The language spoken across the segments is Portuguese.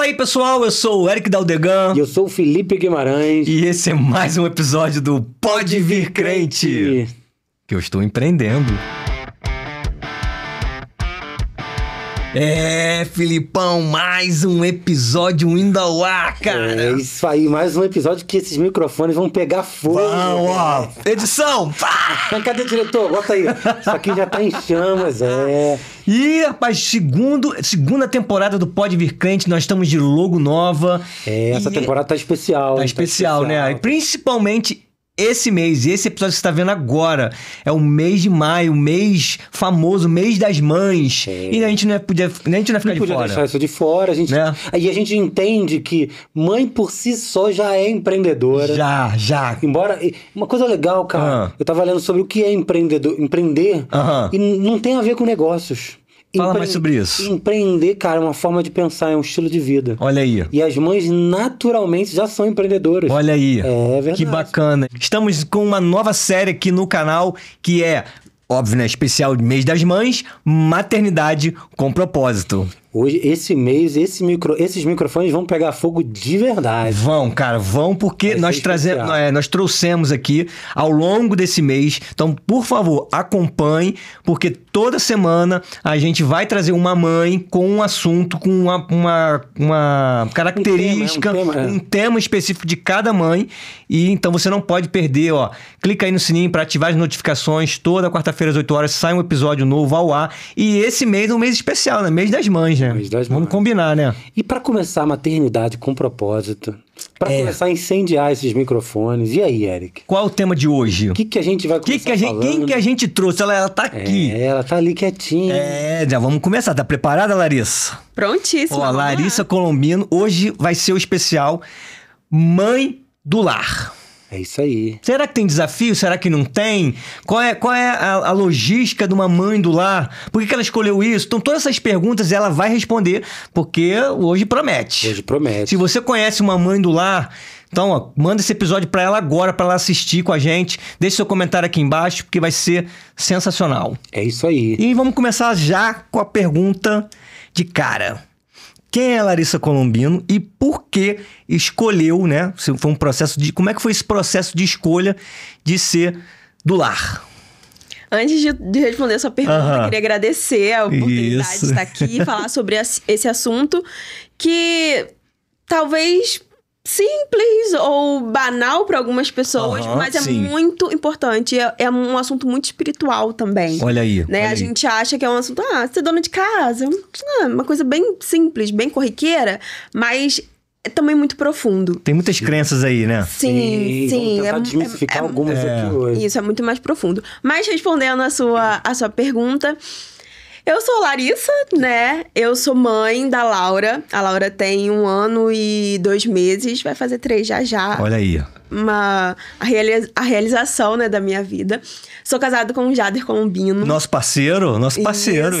Fala aí, pessoal, eu sou o Eric Daldegan. E eu sou o Felipe Guimarães. E esse é mais um episódio do Pode Vir Crente, que eu estou empreendendo. É, Filipão, mais um episódio indo ao ar, cara. É isso aí, mais um episódio que esses microfones vão pegar fogo. Vão, ó, edição. Cadê o diretor? Bota aí. Isso aqui já tá em chamas, E, rapaz, segunda temporada do Pode Vir Crente, nós estamos de logo nova. Essa temporada tá especial. Tá especial, né? E principalmente esse mês, esse episódio que você está vendo agora, é o mês de maio, o mês famoso, mês das mães. E a gente não podia ficar de fora. Deixar isso de fora. A gente, né? E a gente entende que mãe por si só já é empreendedora. Já. Embora, uma coisa legal, cara, eu tava lendo sobre o que é empreender, e não tem a ver com negócios. Fala mais sobre isso. Empreender, cara, é uma forma de pensar, é um estilo de vida. Olha aí. E as mães, naturalmente, já são empreendedoras. Olha aí. É verdade. Que bacana. Estamos com uma nova série aqui no canal, que é, óbvio, né, especial de Mês das Mães, Maternidade com Propósito. Hoje, esse mês, esses microfones vão pegar fogo de verdade. Vão, cara, porque nós trouxemos aqui ao longo desse mês. Então, por favor, acompanhe, porque toda semana a gente vai trazer uma mãe com um assunto, com uma característica, um tema específico de cada mãe. E então você não pode perder, ó. Clica aí no sininho para ativar as notificações. Toda quarta-feira às 8 horas sai um episódio novo ao ar. E esse mês é um mês especial, né? Mês das mães. Vamos combinar, né? E para começar a maternidade com propósito, para começar a incendiar esses microfones, e aí, Eric? Qual é o tema de hoje? O que a gente vai começar falando? Quem que a gente trouxe? Ela tá aqui. Ela tá ali quietinha. Já vamos começar. Tá preparada, Larissa? Prontíssima. Ó, Larissa Colombino, hoje vai ser o especial Mãe do Lar. É isso aí. Será que tem desafio? Será que não tem? Qual é a logística de uma mãe do lar? Por que ela escolheu isso? Então, todas essas perguntas ela vai responder, porque hoje promete. Hoje promete. Se você conhece uma mãe do lar, então, ó, manda esse episódio pra ela agora, pra ela assistir com a gente. Deixe seu comentário aqui embaixo, porque vai ser sensacional. É isso aí. E vamos começar já com a pergunta de cara. Quem é a Larissa Colombino e por que escolheu, né? Foi um processo como é que foi esse processo de escolha de ser do lar? Antes de responder a sua pergunta, eu queria agradecer a oportunidade de estar aqui e falar sobre esse assunto que talvez simples ou banal para algumas pessoas, mas é muito importante. É um assunto muito espiritual também. Olha aí. Né? A gente acha que é um assunto, ser dona de casa, uma coisa bem simples, bem corriqueira, mas é também muito profundo. Tem muitas crenças aí, né? Sim. Vamos tentar desmistificar algumas aqui hoje. Isso, é muito mais profundo. Mas respondendo a sua pergunta, eu sou Larissa, né? Eu sou mãe da Laura. A Laura tem 1 ano e 2 meses. Vai fazer 3 já. Olha aí. A realização, né, da minha vida. Sou casada com o Jader Colombino. Nosso parceiro,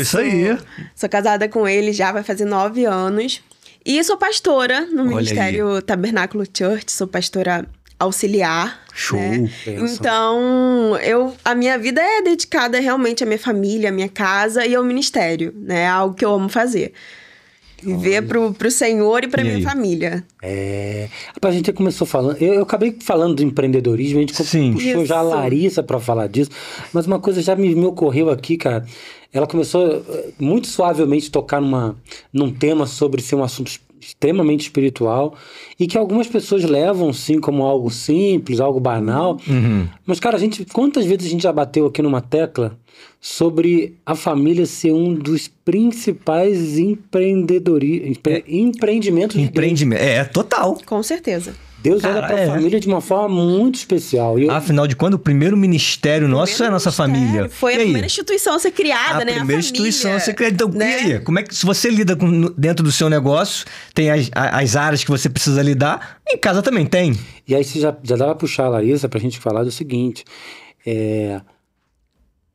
isso aí. Sou casada com ele já, vai fazer 9 anos. E sou pastora no Ministério Tabernáculo Church. Sou pastora auxiliar. Show. Né? Então, a minha vida é dedicada realmente à minha família, à minha casa e ao ministério, né? Algo que eu amo fazer. Viver pro Senhor e pra minha família. A gente começou falando... Eu acabei falando do empreendedorismo, a gente puxou já a Larissa pra falar disso, mas uma coisa já me ocorreu aqui, cara. Ela começou muito suavemente a tocar num tema sobre ser um assunto extremamente espiritual e que algumas pessoas levam, sim, como algo simples, algo banal. Mas, cara, quantas vezes a gente já bateu aqui numa tecla sobre a família ser um dos principais empreendimentos de Deus. Total. Com certeza. Deus olha pra família de uma forma muito especial. Afinal de contas, o primeiro ministério nosso é a nossa família. Foi a primeira instituição a ser criada, né? A primeira instituição a ser criada. Então, né? E aí? Como é que, se você lida dentro do seu negócio, tem as áreas que você precisa lidar, em casa também tem. E aí você já dá pra puxar a Larissa pra gente falar do seguinte...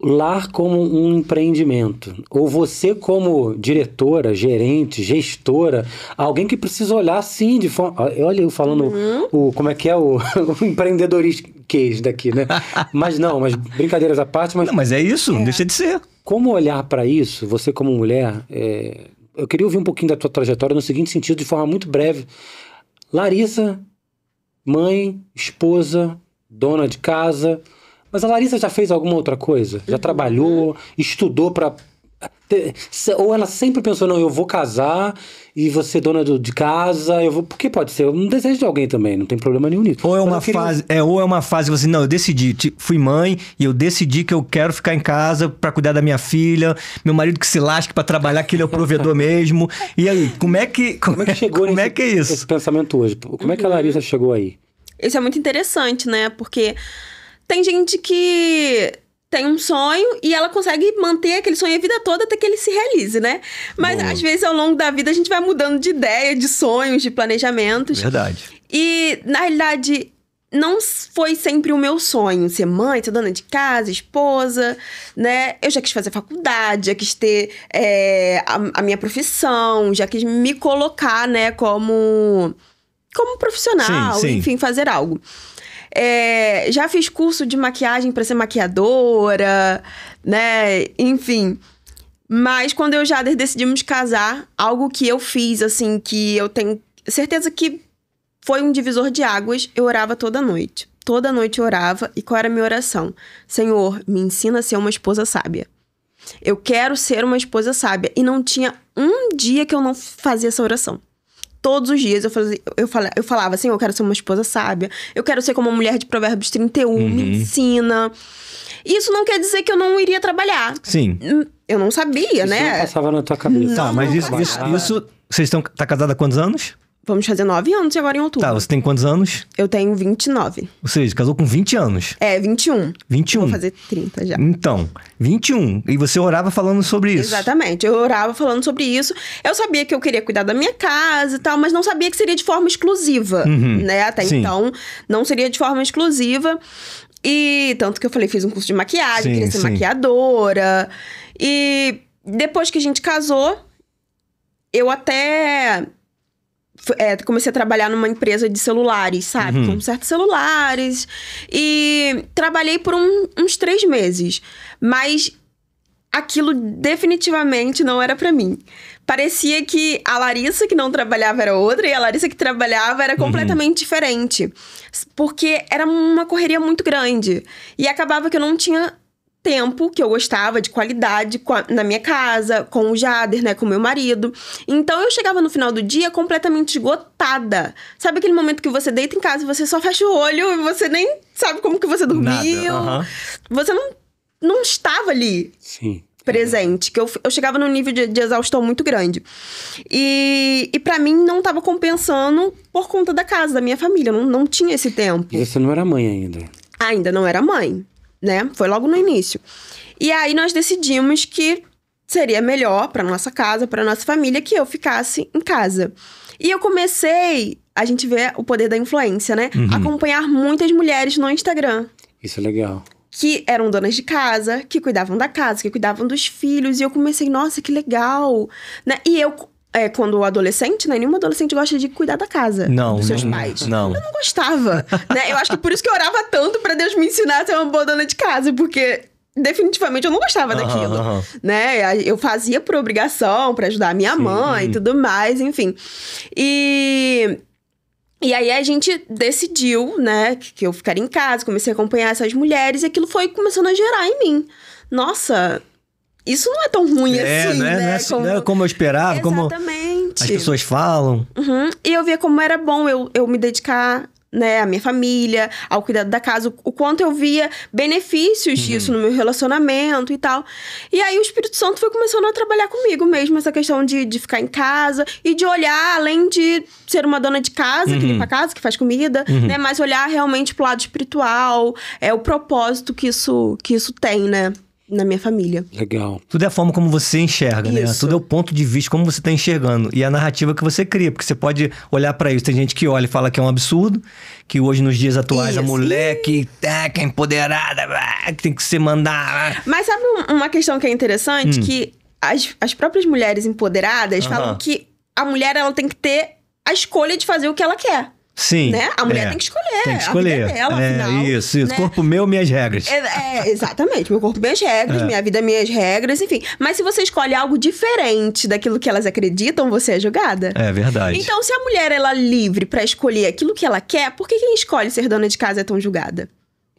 lar como um empreendimento, ou você como diretora, gerente, gestora, alguém que precisa olhar assim de forma... Olha eu falando como é que é o empreendedorismo case daqui, né? Mas brincadeiras à parte... Mas é isso, deixa de ser. Como olhar para isso, você como mulher, eu queria ouvir um pouquinho da tua trajetória no seguinte sentido, de forma muito breve. Larissa, mãe, esposa, dona de casa. Mas a Larissa já fez alguma outra coisa? Já trabalhou, estudou pra... Ou ela sempre pensou, não, eu vou casar e vou ser dona de casa, eu vou... Porque pode ser um desejo de alguém também, não tem problema nenhum nisso. Ou é uma fase, ou é uma fase, assim, não, eu decidi, fui mãe e eu decidi que eu quero ficar em casa pra cuidar da minha filha, meu marido que se lasque pra trabalhar, que ele é o provedor mesmo. E aí, como é que chegou como é que é isso? Esse pensamento hoje? Como é que a Larissa chegou aí? Isso é muito interessante, né? Porque tem gente que tem um sonho e ela consegue manter aquele sonho a vida toda até que ele se realize, né? Mas às vezes ao longo da vida a gente vai mudando de ideia, de sonhos, de planejamentos. Verdade. E na realidade não foi sempre o meu sonho ser mãe, ser dona de casa, esposa, né? Eu já quis fazer faculdade, já quis ter a minha profissão, já quis me colocar, né, como profissional, sim. Enfim, fazer algo. Já fiz curso de maquiagem para ser maquiadora, né? Enfim. Mas quando eu já decidimos casar, algo que eu fiz, assim, que eu tenho certeza que foi um divisor de águas, eu orava toda noite. Toda noite eu orava. E qual era a minha oração? Senhor, me ensina a ser uma esposa sábia. Eu quero ser uma esposa sábia. E não tinha um dia que eu não fazia essa oração. Todos os dias eu falava assim, eu quero ser uma esposa sábia, eu quero ser como a mulher de Provérbios 31, me ensina. Isso não quer dizer que eu não iria trabalhar. Sim. Eu não sabia, né? Isso não passava na tua cabeça. Tá, mas isso vocês tá casada há quantos anos? Vamos fazer 9 anos agora em outubro. Tá, você tem quantos anos? Eu tenho 29. Ou seja, casou com 20 anos. 21. 21. Vou fazer 30 já. Então, 21. E você orava falando sobre isso. Exatamente. Eu orava falando sobre isso. Eu sabia que eu queria cuidar da minha casa e tal, mas não sabia que seria de forma exclusiva, né? Até então, não seria de forma exclusiva. E tanto que eu falei, fiz um curso de maquiagem, queria ser maquiadora. E depois que a gente casou, eu até... comecei a trabalhar numa empresa de celulares, sabe? Com certos celulares. E trabalhei por uns 3 meses. Mas aquilo definitivamente não era pra mim. Parecia que a Larissa que não trabalhava era outra e a Larissa que trabalhava era completamente diferente. Porque era uma correria muito grande. E acabava que eu não tinha tempo que eu gostava, de qualidade, na minha casa, com o Jader, né, com o meu marido. Então, eu chegava no final do dia completamente esgotada. Sabe aquele momento que você deita em casa e você só fecha o olho e você nem sabe como que você dormiu? Você não estava ali. Sim. Presente, que eu chegava num nível de exaustão muito grande. E pra mim não tava compensando por conta da casa, da minha família. Não tinha esse tempo. E você não era mãe ainda? Ainda não era mãe, né? Foi logo no início. E aí nós decidimos que seria melhor pra nossa casa, pra nossa família, que eu ficasse em casa. E eu comecei, a gente vê o poder da influência, né? Acompanhar muitas mulheres no Instagram. Isso é legal. Que eram donas de casa, que cuidavam da casa, que cuidavam dos filhos. E eu comecei, nossa, que legal, né? E eu, quando adolescente, né? Nenhuma adolescente gosta de cuidar da casa dos seus pais. Não. Eu não gostava, né? Eu acho que por isso que eu orava tanto pra Deus me ensinar a ser uma boa dona de casa. Porque definitivamente eu não gostava daquilo, né? Eu fazia por obrigação, pra ajudar a minha mãe e tudo mais, enfim. E aí a gente decidiu, né, que eu ficaria em casa, comecei a acompanhar essas mulheres e aquilo foi começando a gerar em mim. Nossa, isso não é tão ruim assim, né? Não é como eu esperava, Exatamente. Como as pessoas falam. E eu via como era bom eu me dedicar, né, à minha família, ao cuidado da casa, o quanto eu via benefícios disso no meu relacionamento e tal. E aí o Espírito Santo foi começando a trabalhar comigo mesmo, essa questão de ficar em casa e de olhar, além de ser uma dona de casa, que limpa a casa, que faz comida, né, mas olhar realmente pro lado espiritual, o propósito que isso tem, né, na minha família. Legal. Tudo é a forma como você enxerga, né? Isso. Tudo é o ponto de vista, como você tá enxergando. E a narrativa que você cria. Porque você pode olhar pra isso. Tem gente que olha e fala que é um absurdo. Que hoje, nos dias atuais, a mulher que é empoderada, que tem que se mandar... Mas sabe uma questão que é interessante? Que as próprias mulheres empoderadas falam que a mulher ela tem que ter a escolha de fazer o que ela quer. Sim. Né? A mulher tem que escolher. Tem que escolher. A vida dela, afinal. Isso. Né? Corpo meu, minhas regras. Exatamente. Meu corpo, minhas regras. Minha vida, minhas regras, enfim. Mas se você escolhe algo diferente daquilo que elas acreditam, você é julgada. É verdade. Então, se a mulher, ela é livre pra escolher aquilo que ela quer, por que quem escolhe ser dona de casa é tão julgada?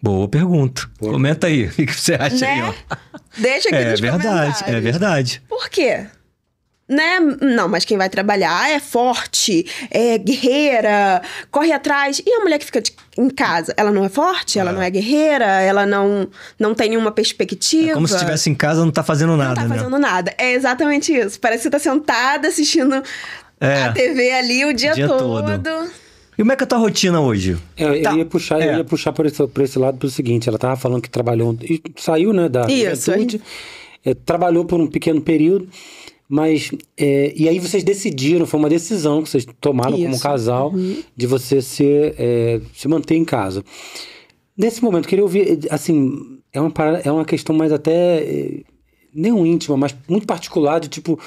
Boa pergunta. Comenta aí. O que você acha aí, ó? Deixa aqui nos comentários. É verdade. Por quê? Né? Não, mas quem vai trabalhar é forte, é guerreira, corre atrás. E a mulher que fica em casa, ela não é forte? Ela não é guerreira? Ela não tem nenhuma perspectiva? É como se estivesse em casa e não tá fazendo nada, Não tá fazendo nada. É exatamente isso. Parece que você tá sentada assistindo a TV ali o dia todo. E como é que é a tua rotina hoje? Eu ia puxar por esse lado pelo seguinte. Ela tava falando que trabalhou... Saiu, né, da juventude. Trabalhou por um pequeno período. Mas, e aí vocês decidiram, foi uma decisão que vocês tomaram como casal, de você se manter em casa. Nesse momento, eu queria ouvir, assim, é uma questão mais até, não íntima, mas muito particular, de tipo,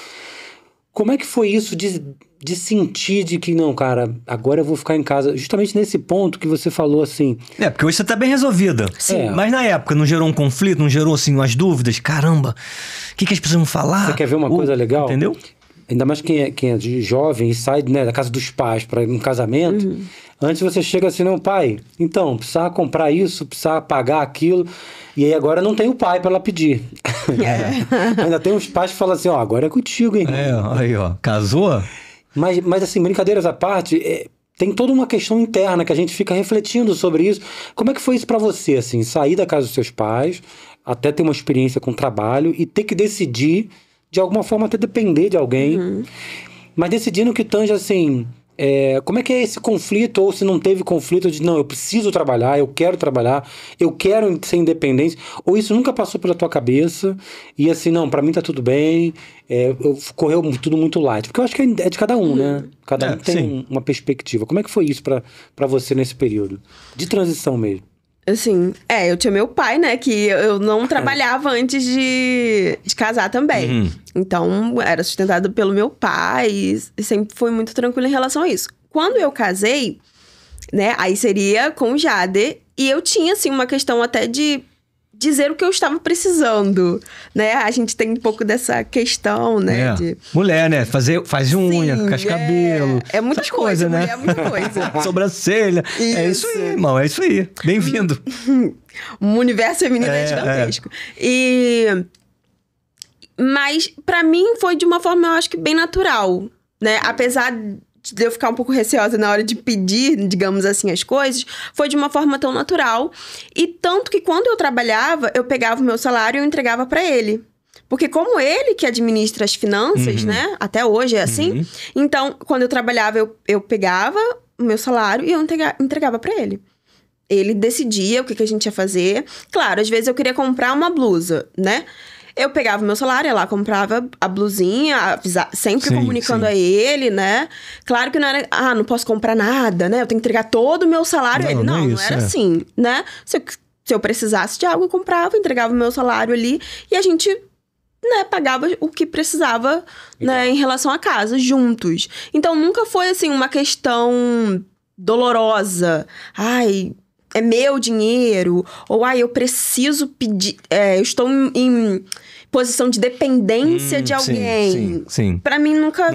como é que foi isso de sentir de que, não, cara, agora eu vou ficar em casa, justamente nesse ponto que você falou, assim... Porque hoje você tá bem resolvida. Sim. Mas na época não gerou um conflito, não gerou, assim, umas dúvidas? Caramba, o que as pessoas vão falar? Você quer ver uma coisa legal? Entendeu? Ainda mais quem é jovem e sai, né, da casa dos pais para um casamento. Antes você chega assim, não, pai, então, precisava comprar isso, precisava pagar aquilo. E aí agora não tem o pai para ela pedir. Ainda tem os pais que falam assim, ó, agora é contigo, hein? Aí, ó, casou? Mas assim, brincadeiras à parte, tem toda uma questão interna que a gente fica refletindo sobre isso. Como é que foi isso pra você, assim, sair da casa dos seus pais, até ter uma experiência com trabalho e ter que decidir, de alguma forma, até depender de alguém, mas decidindo que tange, assim, como é que é esse conflito, ou se não teve conflito de, não, eu preciso trabalhar, eu quero ser independente, ou isso nunca passou pela tua cabeça, e assim, não, pra mim tá tudo bem, correu tudo muito light, porque eu acho que é de cada um, né? Cada um tem uma perspectiva. Como é que foi isso pra você nesse período? De transição mesmo. Assim, eu tinha meu pai, né? Que eu não trabalhava antes de casar também. Então, era sustentado pelo meu pai e sempre foi muito tranquilo em relação a isso. Quando eu casei, né? Aí seria com o Jader. E eu tinha, assim, uma questão até de dizer o que eu estava precisando, né? A gente tem um pouco dessa questão, né? Mulher, né? Faz unha, faz cabelo. É muita coisa, né? É muita coisa. Sobrancelha. Isso. É isso aí, irmão. É isso aí. Bem-vindo. Um universo feminino gigantesco. Mas, pra mim, foi de uma forma, eu acho que bem natural, né? Apesar de eu ficar um pouco receosa na hora de pedir, digamos assim, as coisas, foi de uma forma tão natural. E tanto que quando eu trabalhava, eu pegava o meu salário e eu entregava pra ele. Porque como ele que administra as finanças, né? Até hoje é assim. Então, quando eu trabalhava, eu pegava o meu salário e eu entregava pra ele. Ele decidia o que a gente ia fazer. Claro, às vezes eu queria comprar uma blusa, né? Eu pegava o meu salário, ia lá, comprava a blusinha, sempre comunicando a ele, né? Claro que não era, não posso comprar nada, né? Eu tenho que entregar todo o meu salário a ele. Não era assim, né? Se eu precisasse de algo, eu comprava, entregava o meu salário ali e a gente, né, pagava o que precisava, né, em relação à casa, juntos. Então, nunca foi, assim, uma questão dolorosa. É meu dinheiro, ou eu preciso pedir, eu estou em posição de dependência de alguém. Sim. Pra mim nunca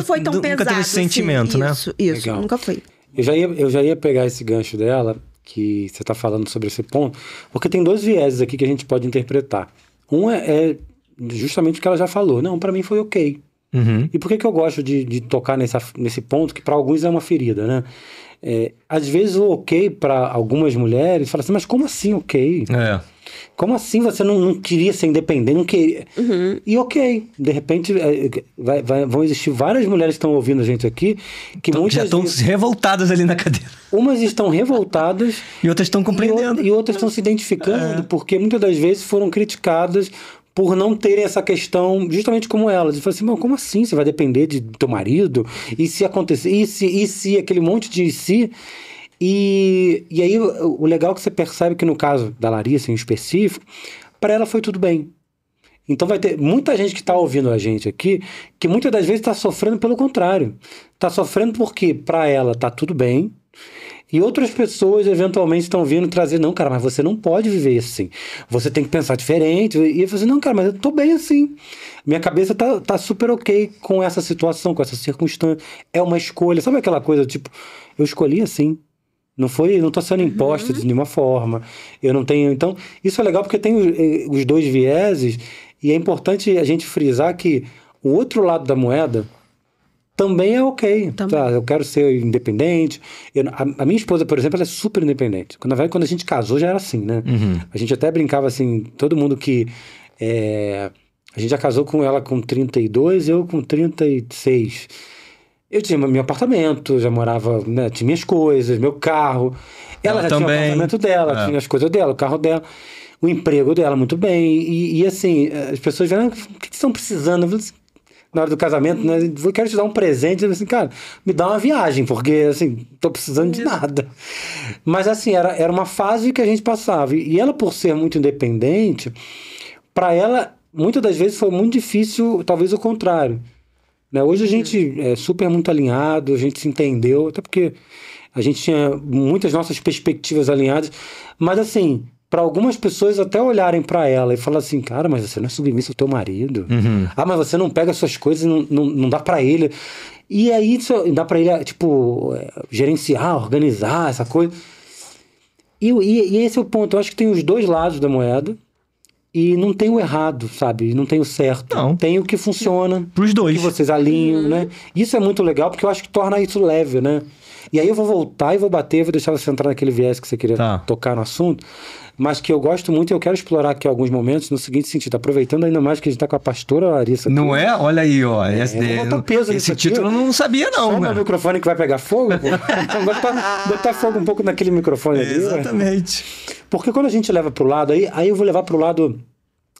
foi tão pesado. Nunca teve esse sentimento, né? Isso, legal. Nunca foi. Eu já ia pegar esse gancho dela, que você tá falando sobre esse ponto, porque tem dois vieses aqui que a gente pode interpretar. Um é justamente o que ela já falou. Não, pra mim foi ok. E por que eu gosto de tocar nesse ponto, que pra alguns é uma ferida, né? Às vezes o ok para algumas mulheres fala assim, mas como assim ok? Como assim você não queria ser independente, não queria? E ok, de repente vão existir várias mulheres que estão ouvindo a gente aqui que muitas já estão revoltadas ali na cadeira. Umas estão revoltadas e outras estão compreendendo. E outras estão se identificando porque muitas das vezes foram criticadas por não terem essa questão, justamente como elas. E fala assim, como assim? Você vai depender de teu marido? E se acontecer? E se aquele monte de si? E aí, o legal é que você percebe que no caso da Larissa, em específico, para ela foi tudo bem. Então vai ter muita gente que está ouvindo a gente aqui, que muitas das vezes está sofrendo pelo contrário. Está sofrendo porque para ela está tudo bem, E outras pessoas, eventualmente, estão vindo trazer, não, cara, mas você não pode viver assim. Você tem que pensar diferente. E eu falo assim, não, cara, mas eu tô bem assim. Minha cabeça tá super ok com essa situação, com essa circunstância. É uma escolha. Sabe aquela coisa, tipo, eu escolhi assim. Não tô sendo imposta de nenhuma forma. Eu não tenho... Então, isso é legal porque tem os dois vieses. E é importante a gente frisar que o outro lado da moeda... também é ok. Tá? Eu quero ser independente. A minha esposa, por exemplo, ela é super independente. Na verdade, quando a gente casou, já era assim, né? A gente até brincava assim, todo mundo que... a gente já casou com ela com 32, eu com 36. Eu tinha meu apartamento, já morava, né? Tinha minhas coisas, meu carro. Ela já tinha o apartamento dela, tinha as coisas dela, o carro dela, o emprego dela, muito bem. E assim, as pessoas vieram, o que estão precisando? Eu falei assim, na hora do casamento, né? Eu quero te dar um presente. Eu falei assim, cara, me dá uma viagem, porque, assim, tô precisando de nada. Mas, assim, era uma fase que a gente passava. E ela, por ser muito independente, para ela, muitas das vezes foi muito difícil, talvez o contrário. Né? Hoje a gente é super muito alinhado, a gente se entendeu, até porque a gente tinha muitas nossas perspectivas alinhadas. Mas, assim... para algumas pessoas até olharem para ela e falar assim, cara, mas você não é submissa ao teu marido. Ah, mas você não pega as suas coisas e não dá para ele. E aí dá para ele, tipo, gerenciar, organizar essa coisa. E esse é o ponto. Eu acho que tem os dois lados da moeda e não tem o errado, sabe? Não tem o certo. Não. Tem o que funciona. Pros dois. Que vocês alinham, né? Isso é muito legal porque eu acho que torna isso leve, né? E aí eu vou voltar e vou bater, vou deixar você entrar naquele viés que você queria tocar no assunto, mas que eu gosto muito e eu quero explorar aqui alguns momentos no seguinte sentido, aproveitando ainda mais que a gente tá com a pastora Larissa aqui. Não é? Olha aí, ó. Esse título eu não sabia não. Só o microfone que vai pegar fogo, pô. botar fogo um pouco naquele microfone ali. Exatamente. Porque quando a gente leva pro lado, aí eu vou levar pro lado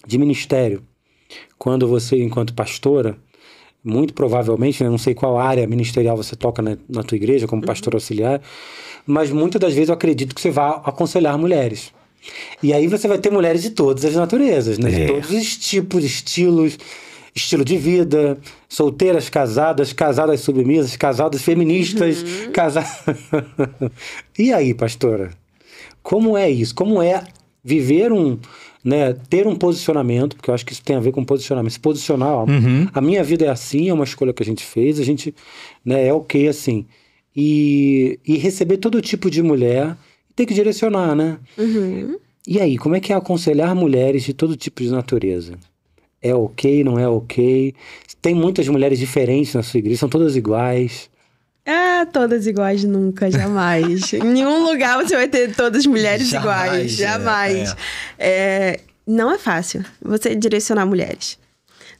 de ministério. Quando você, enquanto pastora, muito provavelmente, né, não sei qual área ministerial você toca na tua igreja, como pastor auxiliar, mas muitas das vezes eu acredito que você vai aconselhar mulheres. E aí você vai ter mulheres de todas as naturezas, né? De todos os tipos, estilos, estilo de vida, solteiras, casadas submissas, casadas feministas, E aí, pastora? Como é isso? Como é viver ter um posicionamento, porque eu acho que isso tem a ver com posicionamento. Se posicionar, a minha vida é assim, é uma escolha que a gente fez, a gente é ok assim. E receber todo tipo de mulher, tem que direcionar, né? E aí, como é que é aconselhar mulheres de todo tipo de natureza? É ok, não é ok? Tem muitas mulheres diferentes na sua igreja, são todas iguais? Todas iguais nunca, jamais. Em nenhum lugar você vai ter todas mulheres iguais, jamais. Não é fácil você direcionar mulheres.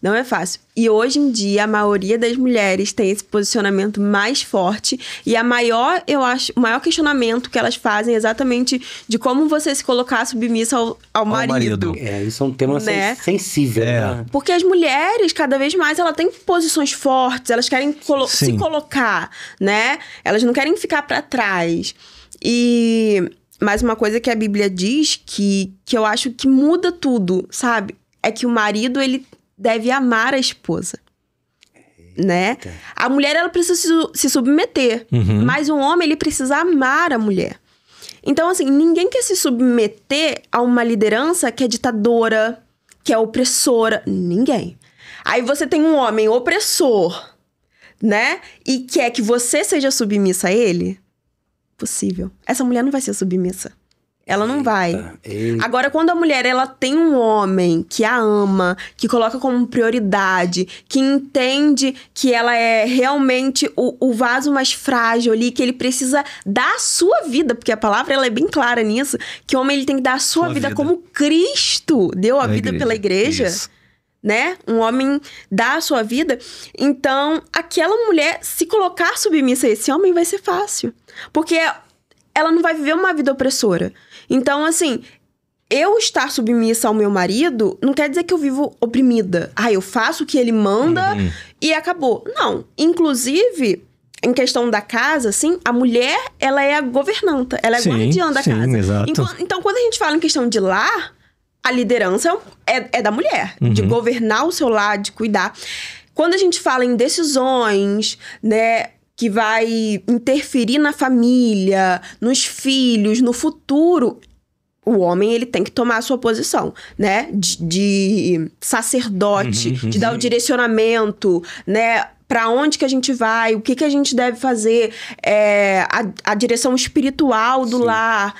Não é fácil. E hoje em dia, a maioria das mulheres tem esse posicionamento mais forte. E o maior questionamento que elas fazem é exatamente de como você se colocar submissa ao marido. Isso é um tema sensível, né? Porque as mulheres, cada vez mais, elas têm posições fortes, elas querem se colocar, né? Elas não querem ficar para trás. E mais uma coisa que a Bíblia diz, que eu acho que muda tudo, sabe? É que o marido, ele deve amar a esposa, né? A mulher, ela precisa se submeter, mas o homem, ele precisa amar a mulher. Então, assim, ninguém quer se submeter a uma liderança que é ditadora, que é opressora. Ninguém. Aí você tem um homem opressor, né? E quer que você seja submissa a ele? Possível. Essa mulher não vai ser submissa. Ela não vai. Agora, quando a mulher, ela tem um homem que a ama, que coloca como prioridade, que entende que ela é realmente o vaso mais frágil ali, que ele precisa dar a sua vida, porque a palavra, ela é bem clara nisso, que o homem, ele tem que dar a sua vida como Cristo deu a vida pela igreja. Isso. Né? Um homem dá a sua vida. Então, aquela mulher, se colocar submissa a esse homem, vai ser fácil. Porque ela não vai viver uma vida opressora. Então, assim, eu estar submissa ao meu marido não quer dizer que eu vivo oprimida. Eu faço o que ele manda e acabou. Não. Inclusive, em questão da casa, assim, a mulher, ela é a governanta. Ela é a guardiã da casa. Exato. Então, quando a gente fala em questão de lar, a liderança é da mulher. De governar o seu lar, de cuidar. Quando a gente fala em decisões, né, que vai interferir na família, nos filhos, no futuro, o homem, ele tem que tomar a sua posição, né? De sacerdote, de dar o direcionamento, né? Para onde que a gente vai, o que a gente deve fazer, a direção espiritual do lar.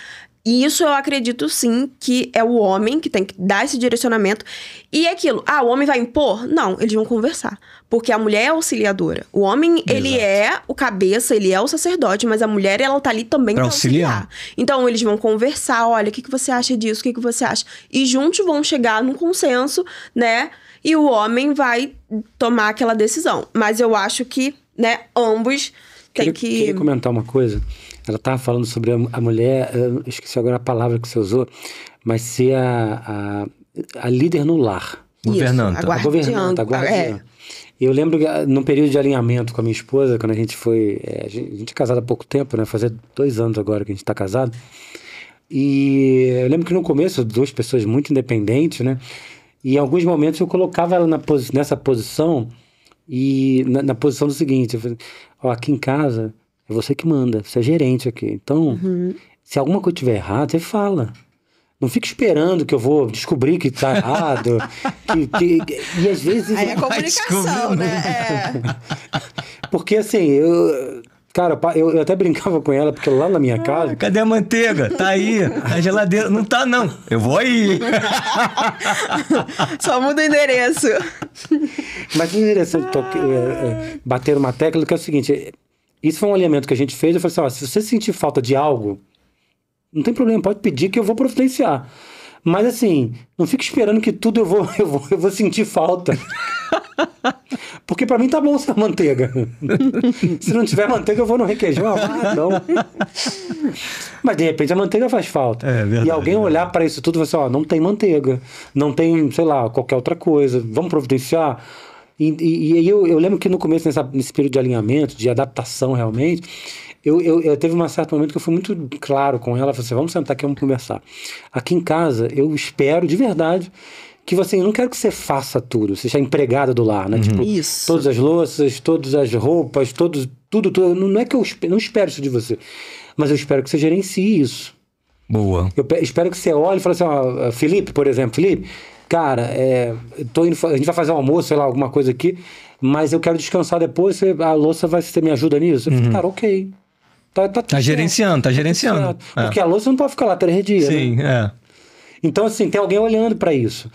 E isso eu acredito, sim, que é o homem que tem que dar esse direcionamento. E aquilo, o homem vai impor? Não, eles vão conversar. Porque a mulher é auxiliadora. O homem, ele é o cabeça, ele é o sacerdote, mas a mulher, ela tá ali também pra auxiliar. Então, eles vão conversar, olha, o que você acha disso, o que você acha? E juntos vão chegar num consenso, né? E o homem vai tomar aquela decisão. Mas eu acho que, né, ambos têm que... Queria comentar uma coisa. Ela estava falando sobre a mulher, eu esqueci agora a palavra que você usou, mas ser a líder no lar. Governanta. Isso, a guardiã. Eu lembro que no período de alinhamento com a minha esposa, quando a gente foi... a gente é casado há pouco tempo, né? Fazia 2 anos agora que a gente está casado. E eu lembro que no começo, 2 pessoas muito independentes, né? E em alguns momentos eu colocava ela nessa posição, e na posição do seguinte, eu falei, aqui em casa... É você que manda, você é gerente aqui. Então, se alguma coisa estiver errada, você fala. Não fica esperando que eu vou descobrir que tá errado. E às vezes... Aí é comunicação, né? Porque assim, cara, eu até brincava com ela, porque lá na minha casa... Cadê a manteiga? Tá aí, na geladeira. Não tá, não. Eu vou aí. Só muda o endereço. Mas é interessante bater uma tecla, que é o seguinte... Isso foi um alinhamento que a gente fez. Eu falei assim, se você sentir falta de algo, não tem problema, pode pedir que eu vou providenciar. Mas assim, não fique esperando que tudo eu vou sentir falta. Porque pra mim tá bom sem a manteiga. Se não tiver manteiga, eu vou no requeijão amarradão. Mas de repente a manteiga faz falta. É verdade, e alguém olhar para isso tudo e falar assim, não tem manteiga, não tem, sei lá, qualquer outra coisa, vamos providenciar. E eu lembro que no começo, nesse período de alinhamento, de adaptação realmente, eu teve um certo momento que eu fui muito claro com ela, falei assim, vamos sentar aqui, vamos conversar. Aqui em casa, eu espero de verdade que você, eu não quero que você faça tudo, seja empregada do lar, né? Tipo, isso. Todas as louças, todas as roupas, tudo. Não é que eu não espero isso de você, mas eu espero que você gerencie isso. Boa. Eu espero que você olhe e fale assim, Felipe, por exemplo, cara, a gente vai fazer um almoço, sei lá, alguma coisa aqui, mas eu quero descansar depois, a louça você me ajuda nisso? Eu falei, cara, ok. Tá gerenciando. Porque a louça não pode ficar lá 3 dias, Sim, né? Então, assim, tem alguém olhando pra isso.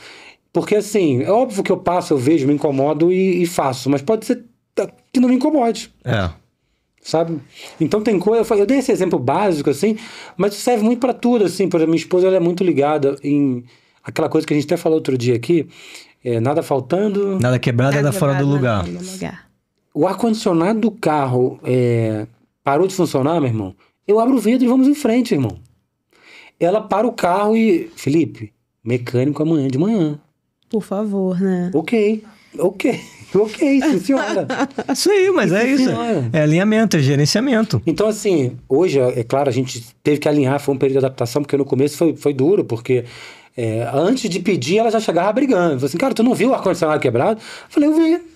Porque, assim, é óbvio que eu passo, eu vejo, me incomodo e faço, mas pode ser que não me incomode. Sabe? Então tem coisa... Eu dei esse exemplo básico, assim, mas isso serve muito pra tudo, assim. Por exemplo, minha esposa, ela é muito ligada em... Aquela coisa que a gente até falou outro dia aqui, nada faltando... Nada quebrado, nada fora do lugar. O ar-condicionado do carro parou de funcionar, meu irmão. Eu abro o vidro e vamos em frente, irmão. Ela para o carro e... Felipe, mecânico amanhã de manhã. Por favor, né? Ok, sim, senhora. Isso aí, mas é isso. É alinhamento, é gerenciamento. Então, assim, hoje, é claro, a gente teve que alinhar, foi um período de adaptação, porque no começo foi duro, porque... antes de pedir, ela já chegava brigando. Falei assim, cara, tu não viu o ar-condicionado quebrado? Eu falei, eu vi.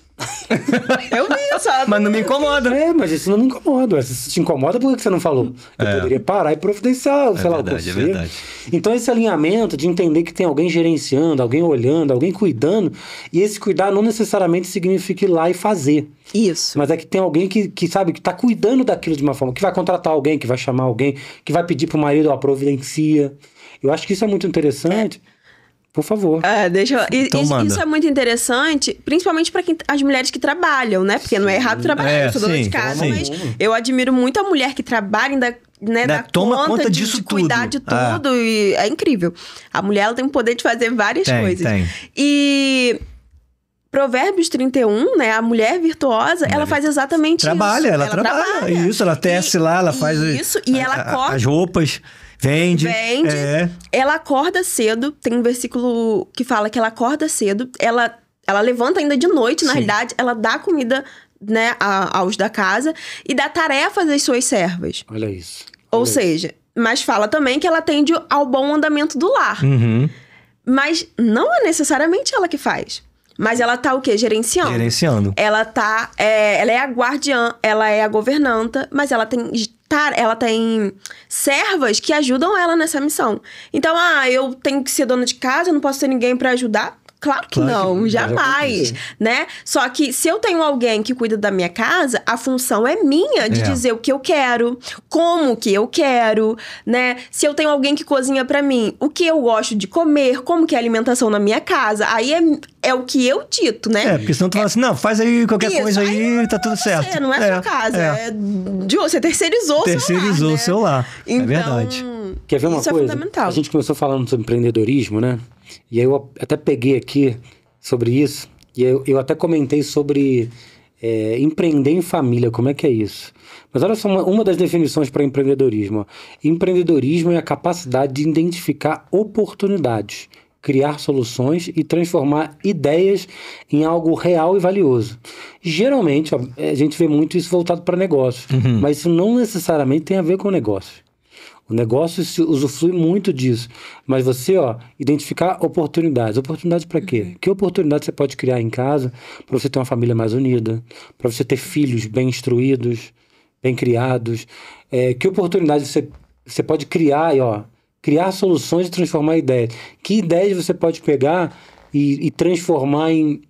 Eu vi, sabe? Mas não me incomoda. Mas isso não me incomoda. Se te incomoda, por que você não falou? Eu poderia parar e providenciar, sei lá, o conselho. É verdade. Então, esse alinhamento de entender que tem alguém gerenciando, alguém olhando, alguém cuidando, e esse cuidar não necessariamente significa ir lá e fazer. Isso. Mas é que tem alguém que sabe, que tá cuidando daquilo de uma forma, que vai contratar alguém, que vai chamar alguém, que vai pedir pro marido, providencia. Eu acho que isso é muito interessante. Por favor. Isso é muito interessante, principalmente para as mulheres que trabalham, né? Porque não é errado trabalhar, eu sou dona de casa, mas eu admiro muito a mulher que trabalha, dá conta de cuidar de tudo. E é incrível. A mulher, ela tem o poder de fazer várias coisas. E... Provérbios 31, né? A mulher virtuosa, ela faz exatamente isso. Ela trabalha. Isso, ela tece lá, ela faz... Isso, e ela corta... As roupas... Vende. Ela acorda cedo. Tem um versículo que fala que ela acorda cedo. Ela levanta ainda de noite, na realidade. Ela dá comida, né, aos da casa. E dá tarefas às suas servas. Olha isso. Ou seja, mas fala também que ela atende ao bom andamento do lar. Mas não é necessariamente ela que faz. Mas ela tá o quê? Gerenciando. Gerenciando. Ela é a guardiã, ela é a governanta, mas ela tem servas que ajudam ela nessa missão. Então, eu tenho que ser dona de casa, eu não posso ter ninguém pra ajudar? Claro que não, jamais, né? Só que se eu tenho alguém que cuida da minha casa, a função é minha de dizer o que eu quero, como que eu quero, né? Se eu tenho alguém que cozinha pra mim, o que eu gosto de comer, como que é a alimentação na minha casa, aí é o que eu dito, né? Porque senão tu fala assim, não, faz aí qualquer coisa aí, tá tudo certo. Não é sua casa, você terceirizou o seu lar. Terceirizou o seu lar, então, é verdade. Quer ver uma coisa? É fundamental. A gente começou falando sobre empreendedorismo, né? E aí eu até peguei aqui sobre isso, e eu até comentei sobre empreender em família, como é que é isso? Mas olha só uma das definições para empreendedorismo. Ó. Empreendedorismo é a capacidade de identificar oportunidades, criar soluções e transformar ideias em algo real e valioso. Geralmente, a gente vê muito isso voltado para negócio, mas isso não necessariamente tem a ver com negócio. O negócio se usufrui muito disso. Mas você, identificar oportunidades. Oportunidades para quê? Que oportunidade você pode criar em casa para você ter uma família mais unida, para você ter filhos bem instruídos, bem criados? Que oportunidade você pode criar, criar soluções e transformar ideias? Que ideias você pode pegar e transformar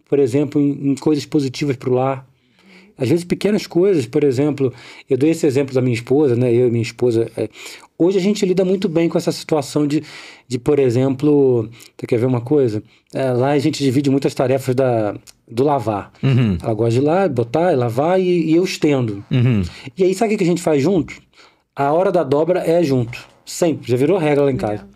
por exemplo, em coisas positivas para o lar? Às vezes pequenas coisas, por exemplo, eu dei esse exemplo da minha esposa, né? Eu e minha esposa. Hoje a gente lida muito bem com essa situação de por exemplo, você quer ver uma coisa? Lá a gente divide muitas tarefas do lavar. Ela gosta de ir lá, botar, lavar e eu estendo. E aí sabe o que a gente faz junto? A hora da dobra é junto. Sempre. Já virou regra lá em casa.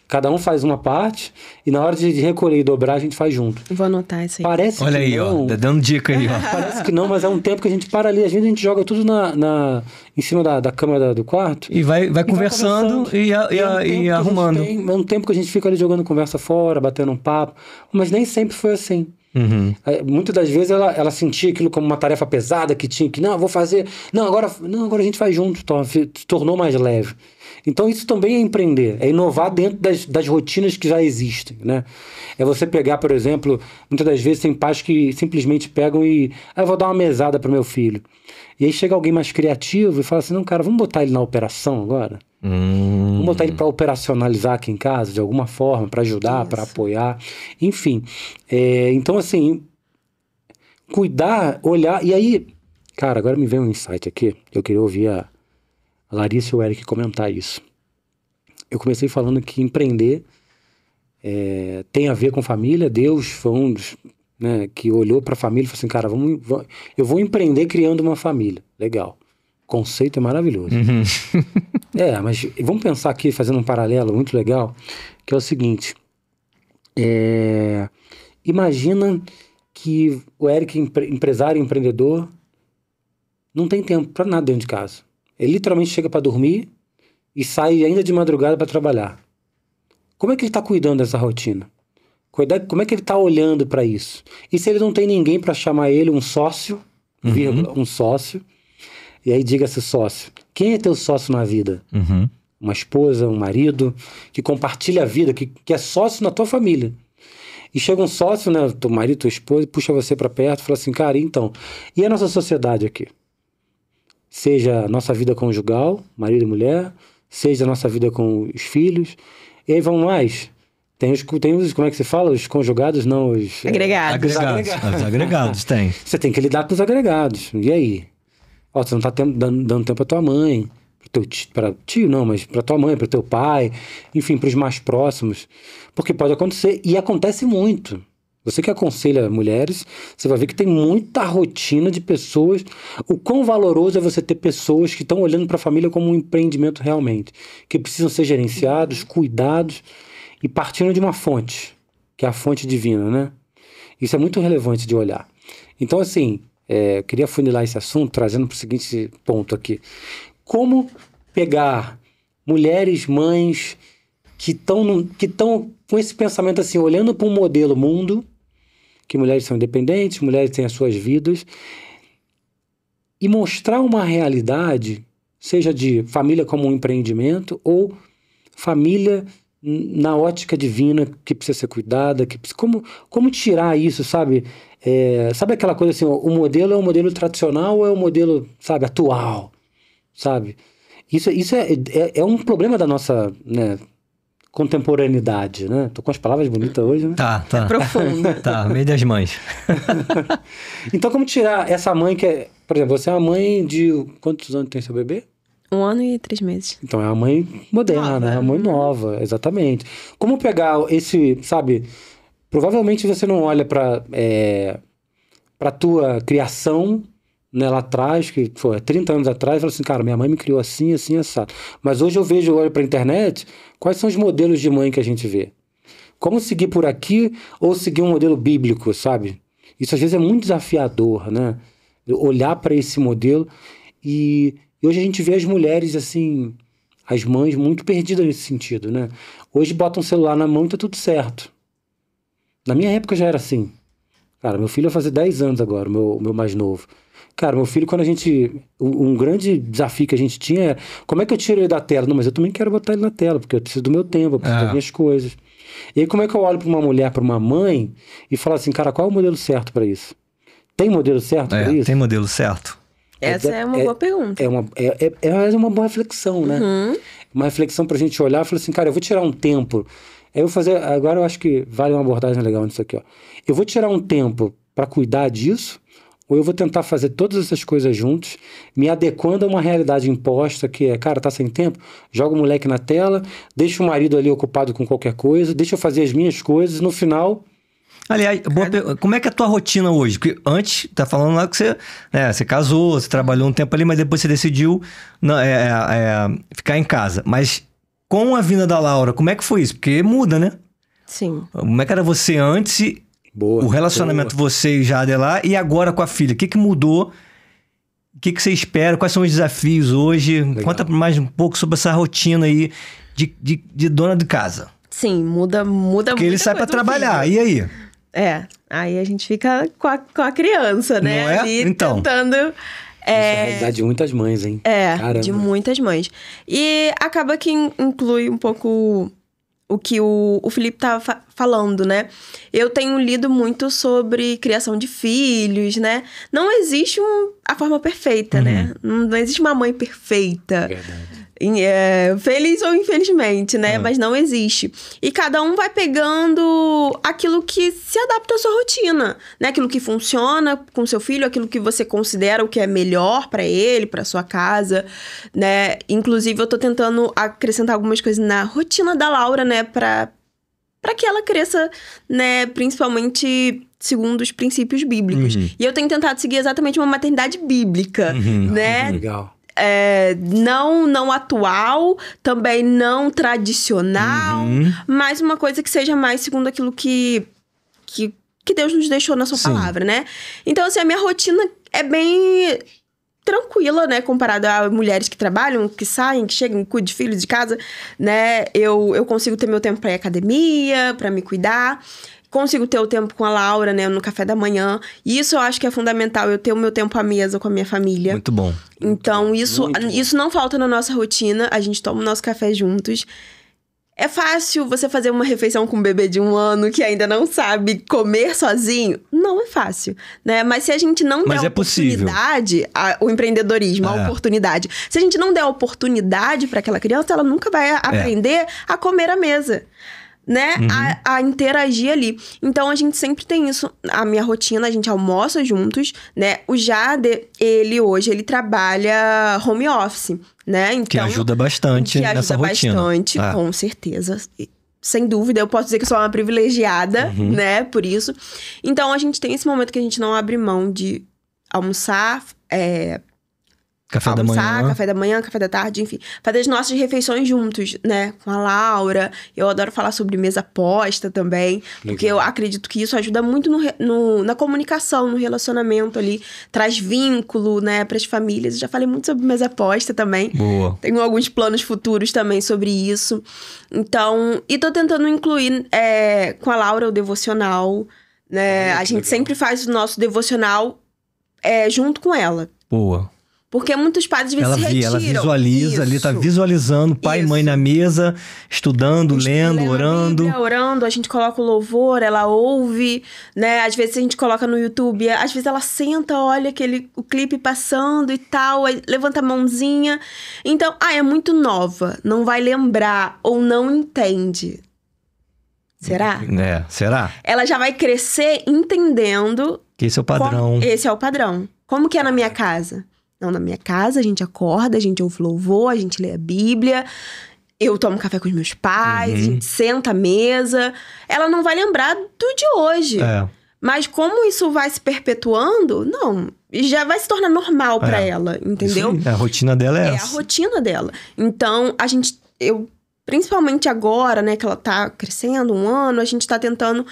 Cada um faz uma parte e na hora de recolher e dobrar a gente faz junto. Vou anotar isso aí. Parece Olha que aí, não, tá dando dica aí, ó. Parece que não, mas é um tempo que a gente para ali. Às vezes a gente joga tudo em cima da cama do quarto. E vai conversando e arrumando. É um tempo que a gente fica ali jogando conversa fora, batendo um papo. Mas nem sempre foi assim. Muitas das vezes ela sentia aquilo como uma tarefa pesada que tinha que, não, vou fazer. Agora a gente faz junto, se tornou mais leve. Então isso também é empreender, é inovar dentro das rotinas que já existem, né? É você pegar, por exemplo, muitas das vezes tem pais que simplesmente pegam e eu vou dar uma mesada para meu filho. E aí chega alguém mais criativo e fala assim, não, cara, vamos botar ele na operação agora? Vamos botar ele para operacionalizar aqui em casa de alguma forma, para ajudar, para apoiar, enfim. Então assim, cuidar, olhar, e aí, cara, agora me veio um insight aqui, eu queria ouvir a Larissa e o Eric comentar isso. Eu comecei falando que empreender tem a ver com família. Deus foi um dos, né, que olhou para a família e falou assim, cara, eu vou empreender criando uma família. Legal. O conceito é maravilhoso. Mas vamos pensar aqui, fazendo um paralelo muito legal, que é o seguinte. Imagina que o Eric, empresário, empreendedor, não tem tempo para nada dentro de casa. Ele literalmente chega para dormir e sai ainda de madrugada para trabalhar. Como é que ele está cuidando dessa rotina? Como é que ele está olhando para isso? E se ele não tem ninguém para chamar ele um sócio, um sócio, e aí diga-se sócio, quem é teu sócio na vida? Uma esposa, um marido, que compartilha a vida, que é sócio na tua família. E chega um sócio, né, teu marido, tua esposa, puxa você para perto e fala assim, cara, então, e a nossa sociedade aqui? Seja a nossa vida conjugal, marido e mulher, seja a nossa vida com os filhos. E aí vão mais. Tem os, como é que se fala? Os conjugados, não, os... Agregados. Os agregados, tem. Você tem que lidar com os agregados. E aí? Você não tá dando tempo pra tua mãe, para tio não, mas para tua mãe, para teu pai, enfim, para os mais próximos. Porque pode acontecer, e acontece muito. Você que aconselha mulheres, você vai ver que tem muita rotina de pessoas. O quão valoroso é você ter pessoas que estão olhando para a família como um empreendimento realmente, que precisam ser gerenciados, cuidados e partindo de uma fonte, que é a fonte divina, né? Isso é muito relevante de olhar. Então, assim, eu queria funilar esse assunto trazendo para o seguinte ponto aqui. Como pegar mulheres, mães que estão com esse pensamento assim, olhando para um modelo mundo, que mulheres são independentes, mulheres têm as suas vidas, e mostrar uma realidade, seja de família como um empreendimento, ou família na ótica divina que precisa ser cuidada, como tirar isso, sabe? Sabe aquela coisa assim, o modelo é um modelo tradicional ou é um modelo, sabe, atual, sabe? Isso é um problema da nossa, né, contemporaneidade, né? Tô com as palavras bonitas hoje, né? Tá. É profundo. Tá, meio das mães. Então, como tirar essa mãe que é... Por exemplo, você é uma mãe de... Quantos anos tem seu bebê? 1 ano e 3 meses. Então, é uma mãe moderna, é uma mãe nova, exatamente. Como pegar esse, sabe... Provavelmente você não olha pra tua criação, né, lá atrás, que foi 30 anos atrás, e fala assim, cara, minha mãe me criou assim, assim, assado. Mas hoje eu olho pra internet, quais são os modelos de mãe que a gente vê? Como seguir por aqui ou seguir um modelo bíblico, sabe? Isso às vezes é muito desafiador, né? Olhar para esse modelo e hoje a gente vê as mulheres, assim, as mães muito perdidas nesse sentido, né? Hoje botam um celular na mão e tá tudo certo. Na minha época já era assim. Cara, meu filho vai fazer 10 anos agora, o meu mais novo. Cara, meu filho, quando a gente... Um grande desafio que a gente tinha era... Como é que eu tiro ele da tela? Não, mas eu também quero botar ele na tela, porque eu preciso do meu tempo, eu preciso das minhas coisas. E aí, como é que eu olho para uma mulher, para uma mãe, e falo assim, cara, qual é o modelo certo para isso? Tem modelo certo para isso? Tem modelo certo? Essa é uma boa pergunta. É uma boa reflexão, né? Uma reflexão pra gente olhar e falar assim, cara, eu vou tirar um tempo. Aí eu vou fazer... Agora eu acho que vale uma abordagem legal nisso aqui, ó. Eu vou tirar um tempo para cuidar disso, ou eu vou tentar fazer todas essas coisas juntos, me adequando a uma realidade imposta, que é, cara, tá sem tempo? Joga o moleque na tela, deixa o marido ali ocupado com qualquer coisa, deixa eu fazer as minhas coisas, no final... Aliás, como é que é a tua rotina hoje? Porque antes, tá falando lá que você casou, você trabalhou um tempo ali, mas depois você decidiu ficar em casa. Mas com a vinda da Laura, como é que foi isso? Porque muda, né? Sim. Como é que era você antes... o relacionamento você e Jade lá, e agora com a filha. O que mudou? O que você espera? Quais são os desafios hoje? Legal. Conta mais um pouco sobre essa rotina aí de dona de casa. Sim, muda muito. Porque ele sai pra trabalhar, e aí? Aí a gente fica com a criança, né? Não é? Ali então. Tentando... Isso é a realidade de muitas mães, hein? Caramba. De muitas mães. E acaba que inclui um pouco... o que o Felipe estava falando, né? Eu tenho lido muito sobre criação de filhos, né? Não existe a forma perfeita, né? Não existe uma mãe perfeita. Verdade. Feliz ou infelizmente, né? Mas não existe. E cada um vai pegando aquilo que se adapta à sua rotina, né? Aquilo que funciona com seu filho, aquilo que você considera o que é melhor para ele, para sua casa, né? Inclusive, eu tô tentando acrescentar algumas coisas na rotina da Laura, né? Para que ela cresça, né? Principalmente segundo os princípios bíblicos. E eu tenho tentado seguir exatamente uma maternidade bíblica, né? Legal. Não atual, também não tradicional, mas uma coisa que seja mais segundo aquilo que Deus nos deixou na sua palavra, né? Então, assim, a minha rotina é bem tranquila, né? Comparada a mulheres que trabalham, que saem, que chegam, cuidam de filhos de casa, né? Eu consigo ter meu tempo pra ir à academia, pra me cuidar. Consigo ter o tempo com a Laura, né, no café da manhã. E isso eu acho que é fundamental, eu ter o meu tempo à mesa com a minha família. Muito bom. Então, isso não falta na nossa rotina. A gente toma o nosso café juntos. É fácil você fazer uma refeição com um bebê de 1 ano que ainda não sabe comer sozinho? Não é fácil, né? Mas se a gente não der a oportunidade, o empreendedorismo, a oportunidade. Se a gente não der a oportunidade para aquela criança, ela nunca vai aprender a comer à mesa, né? A interagir ali. Então, a gente sempre tem isso. A minha rotina, a gente almoça juntos, né? O Jade, ele trabalha home office, né? Então, que ajuda bastante nessa rotina. Que ajuda bastante, com certeza. Sem dúvida, eu posso dizer que sou uma privilegiada, né? Por isso. Então, a gente tem esse momento que a gente não abre mão de almoçar, café da manhã, café da tarde, enfim. Fazer as nossas refeições juntos, né? Com a Laura. Eu adoro falar sobre mesa posta também. Legal. Porque eu acredito que isso ajuda muito na comunicação, no relacionamento ali. Traz vínculo, né? Para as famílias. Eu já falei muito sobre mesa posta também. Boa. Tenho alguns planos futuros também sobre isso. Então, e tô tentando incluir com a Laura o devocional, né? A gente sempre faz o nosso devocional junto com ela. Boa. Porque muitos pais às vezes se retiram. Ela visualiza ali, tá visualizando pai e mãe na mesa, estudando, lendo, orando. Bíblia, orando, a gente coloca o louvor, ela ouve, né? Às vezes a gente coloca no YouTube, às vezes ela senta, olha o clipe passando e tal, aí levanta a mãozinha. Então, é muito nova, não vai lembrar ou não entende. Será? Será? Ela já vai crescer entendendo... Que esse é o padrão. Esse é o padrão. Como que é na minha casa? Não, na minha casa a gente acorda, a gente ouve louvor, a gente lê a Bíblia, eu tomo café com os meus pais, a gente senta à mesa. Ela não vai lembrar do de hoje. Mas como isso vai se perpetuando, não, já vai se tornar normal pra ela, entendeu? Sim, a rotina dela é essa. É a rotina dela. Então, principalmente agora, né, que ela tá crescendo, 1 ano, a gente tá tentando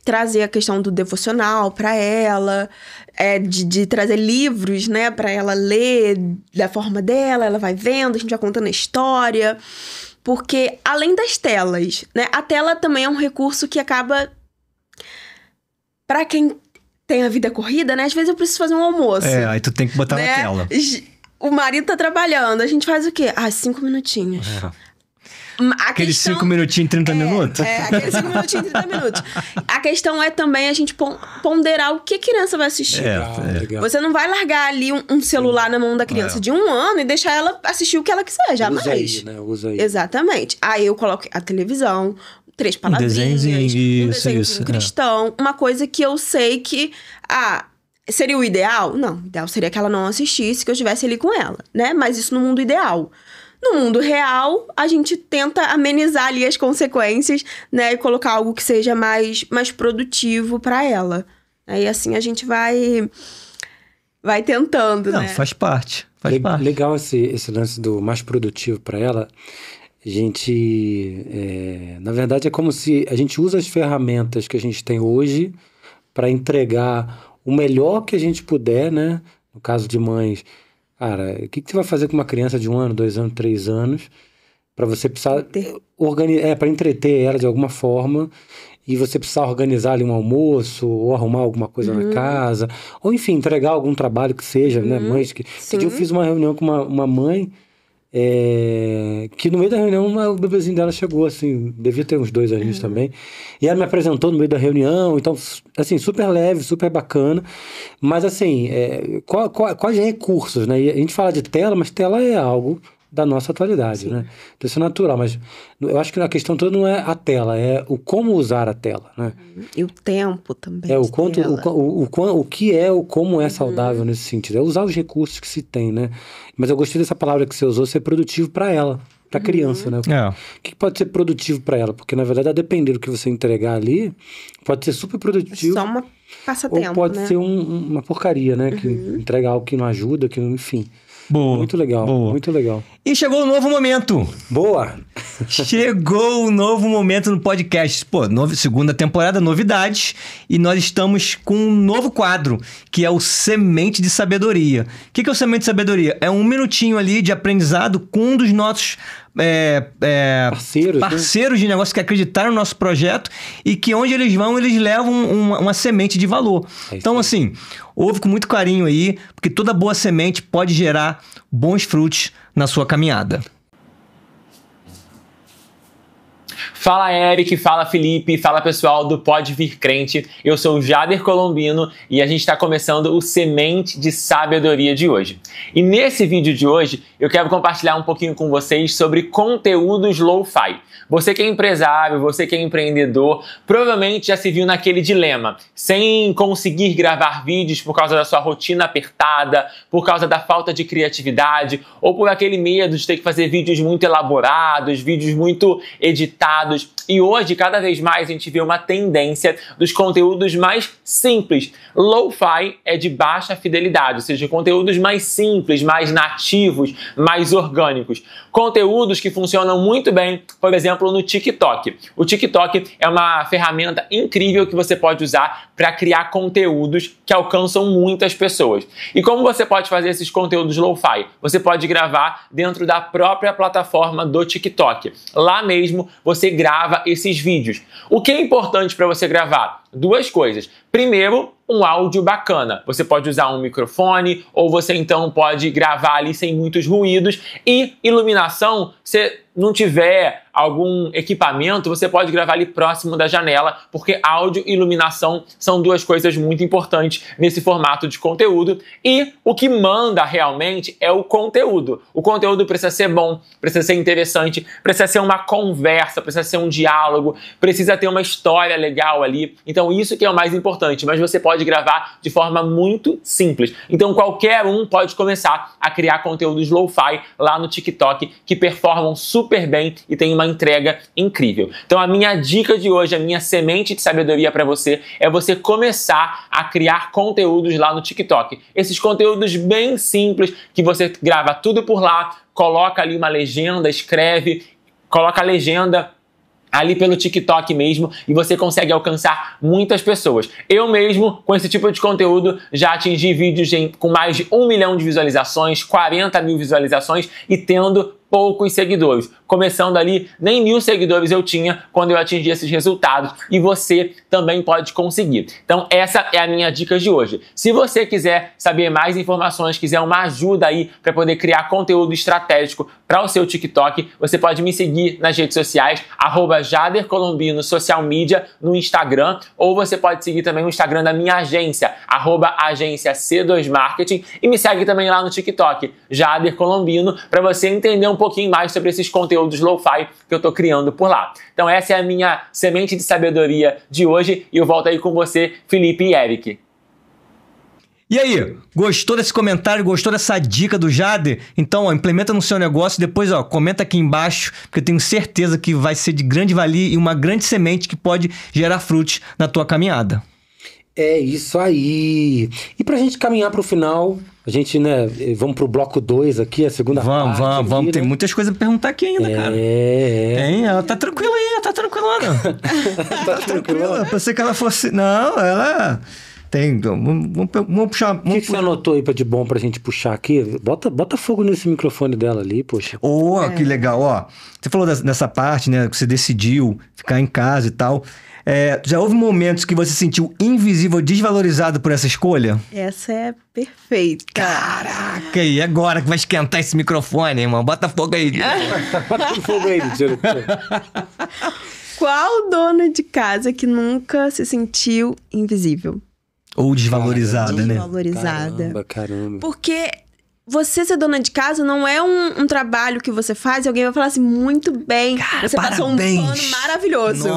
trazer a questão do devocional pra ela, de trazer livros, né, pra ela ler da forma dela, ela vai vendo, a gente vai contando a história. Porque, além das telas, né, a tela também é um recurso que acaba... Pra quem tem a vida corrida, né, às vezes eu preciso fazer um almoço. Aí tu tem que botar na tela. O marido tá trabalhando, a gente faz o quê? 5 minutinhos. Aqueles 5 minutinhos, 30 minutos? Aqueles 5 minutinhos, 30 minutos. A questão é também a gente ponderar o que a criança vai assistir. Você não vai largar ali um celular na mão da criança de 1 ano e deixar ela assistir o que ela quiser, jamais. Usa aí. Exatamente. Aí eu coloco a televisão, 3 palavrinhas, um desenhozinho cristão, uma coisa que eu sei que... seria o ideal? Não, o ideal seria que ela não assistisse, que eu estivesse ali com ela, né? Mas isso no mundo ideal. No mundo real, a gente tenta amenizar ali as consequências, né? E colocar algo que seja mais produtivo para ela. Aí assim a gente vai tentando, né? Faz parte. Legal esse lance do mais produtivo para ela. A gente, na verdade, é como se a gente usa as ferramentas que a gente tem hoje para entregar o melhor que a gente puder, né? No caso de mães, cara, o que você vai fazer com uma criança de 1 ano, 2 anos, 3 anos, para você precisar organizar, para entreter ela de alguma forma, e você precisar organizar ali um almoço, ou arrumar alguma coisa na casa, ou enfim, entregar algum trabalho que seja, né? Mães que... Eu fiz uma reunião com uma mãe, que no meio da reunião o bebezinho dela chegou, assim, devia ter uns 2 aninhos também, e ela me apresentou no meio da reunião, então, assim, super leve, super bacana, mas assim, quais recursos, né? E a gente fala de tela, mas tela é algo da nossa atualidade, né? Então isso é natural, mas eu acho que a questão toda não é a tela, é o como usar a tela, né? E o tempo também. O que é, como é saudável nesse sentido. É usar os recursos que se tem, né? Mas eu gostei dessa palavra que você usou, ser produtivo para ela, para criança, né? O que pode ser produtivo para ela? Porque, na verdade, a depender do que você entregar ali, pode ser super produtivo. Só uma passatempo, ou pode ser uma porcaria, né? Que entrega algo que não ajuda, que não, enfim... Boa. Muito legal, muito legal. E chegou um novo momento. Boa! Chegou um novo momento no podcast. Segunda temporada, novidades. E nós estamos com um novo quadro, que é o Semente de Sabedoria. O que é o Semente de Sabedoria? É 1 minutinho ali de aprendizado com um dos nossos... parceiros de negócio que acreditaram no nosso projeto e que onde eles vão, eles levam uma semente de valor. Então, assim, ouve com muito carinho aí, porque toda boa semente pode gerar bons frutos na sua caminhada. Fala Eric, fala Felipe, fala pessoal do Pode Vir Crente, eu sou o Jader Colombino e a gente está começando o Semente de Sabedoria de hoje. E nesse vídeo de hoje eu quero compartilhar um pouquinho com vocês sobre conteúdos lo-fi. Você que é empresário, você que é empreendedor, provavelmente já se viu naquele dilema, sem conseguir gravar vídeos por causa da sua rotina apertada, por causa da falta de criatividade, ou por aquele medo de ter que fazer vídeos muito elaborados, vídeos muito editados. E hoje, cada vez mais, a gente vê uma tendência dos conteúdos mais simples. Lo-fi é de baixa fidelidade, ou seja, conteúdos mais simples, mais nativos, mais orgânicos. Conteúdos que funcionam muito bem, por exemplo, no TikTok. O TikTok é uma ferramenta incrível que você pode usar para criar conteúdos que alcançam muitas pessoas. E como você pode fazer esses conteúdos lo-fi? Você pode gravar dentro da própria plataforma do TikTok. Lá mesmo você grava esses vídeos. O que é importante para você gravar? duas coisas. Primeiro, um áudio bacana. Você pode usar um microfone ou você então pode gravar ali sem muitos ruídos. E iluminação, se não tiver algum equipamento, você pode gravar ali próximo da janela, porque áudio e iluminação são duas coisas muito importantes nesse formato de conteúdo. E o que manda realmente é o conteúdo. O conteúdo precisa ser bom, precisa ser interessante, precisa ser uma conversa, precisa ser um diálogo, precisa ter uma história legal ali. Então isso que é o mais importante, mas você pode gravar de forma muito simples. Então qualquer um pode começar a criar conteúdos lo-fi lá no TikTok que performam super bem e tem uma entrega incrível. Então a minha dica de hoje, a minha semente de sabedoria para você é você começar a criar conteúdos lá no TikTok. Esses conteúdos bem simples que você grava tudo por lá, coloca ali uma legenda, escreve, coloca a legenda ali pelo TikTok mesmo e você consegue alcançar muitas pessoas. Eu mesmo, com esse tipo de conteúdo, já atingi vídeos com mais de 1 milhão de visualizações, 40 mil visualizações e tendo poucos seguidores. Começando ali, nem 1000 seguidores eu tinha quando eu atingi esses resultados e você também pode conseguir. Então essa é a minha dica de hoje. Se você quiser saber mais informações, quiser uma ajuda aí para poder criar conteúdo estratégico para o seu TikTok, você pode me seguir nas redes sociais, @JaderColombino Social Media no Instagram, ou você pode seguir também o Instagram da minha agência, @agência C2 Marketing, e me segue também lá no TikTok, Jader Colombino, para você entender um pouquinho mais sobre esses conteúdos lo-fi que eu tô criando por lá. Então essa é a minha semente de sabedoria de hoje e eu volto aí com você, Felipe e Eric. E aí, gostou desse comentário, gostou dessa dica do Jader? Então, ó, implementa no seu negócio, depois, ó, comenta aqui embaixo, porque eu tenho certeza que vai ser de grande valia e uma grande semente que pode gerar frutos na tua caminhada. É isso aí. E pra gente caminhar pro final, a gente, né, vamos pro bloco 2 aqui, a segunda parte. Vamos. Aqui, tem muitas coisas pra perguntar aqui ainda, cara. Tem, ela tá tranquila aí, ela tá tranquilona. Tá tranquila. Pensei que ela fosse... Não, ela... Tem, vamos puxar... O que você anotou aí de bom pra gente puxar aqui? Bota fogo nesse microfone dela ali, poxa. Que legal, ó. Você falou dessa parte, né, que você decidiu ficar em casa e tal. Já houve momentos que você se sentiu invisível, desvalorizado por essa escolha? Essa é perfeita. Caraca, e agora que vai esquentar esse microfone, irmão? Bota fogo aí. Bota fogo aí, diretor. Qual dono de casa que nunca se sentiu invisível? Ou desvalorizada, né? Desvalorizada. Caramba. Porque você ser dona de casa não é um trabalho que você faz e alguém vai falar assim, muito bem. Cara, você passou um pano maravilhoso.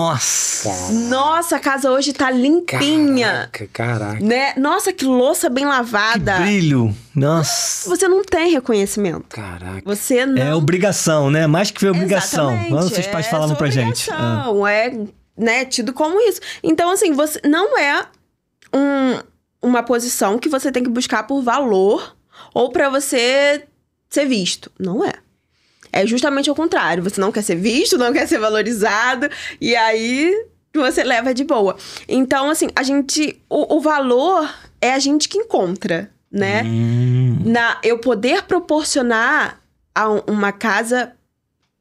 Nossa, a casa hoje tá limpinha. Caraca. Né? Nossa, que louça bem lavada. Que brilho. Nossa. Você não tem reconhecimento. Caraca. Você não... É obrigação, né? Mais que foi obrigação. Quando vocês pais falavam pra gente. É, né, tido como isso. Então, assim, você não é uma posição que você tem que buscar por valor ou pra você ser visto. Não é. É justamente ao contrário. Você não quer ser visto, não quer ser valorizado. E aí, você leva de boa. Então, assim, o valor é a gente que encontra, né? Eu poder proporcionar uma casa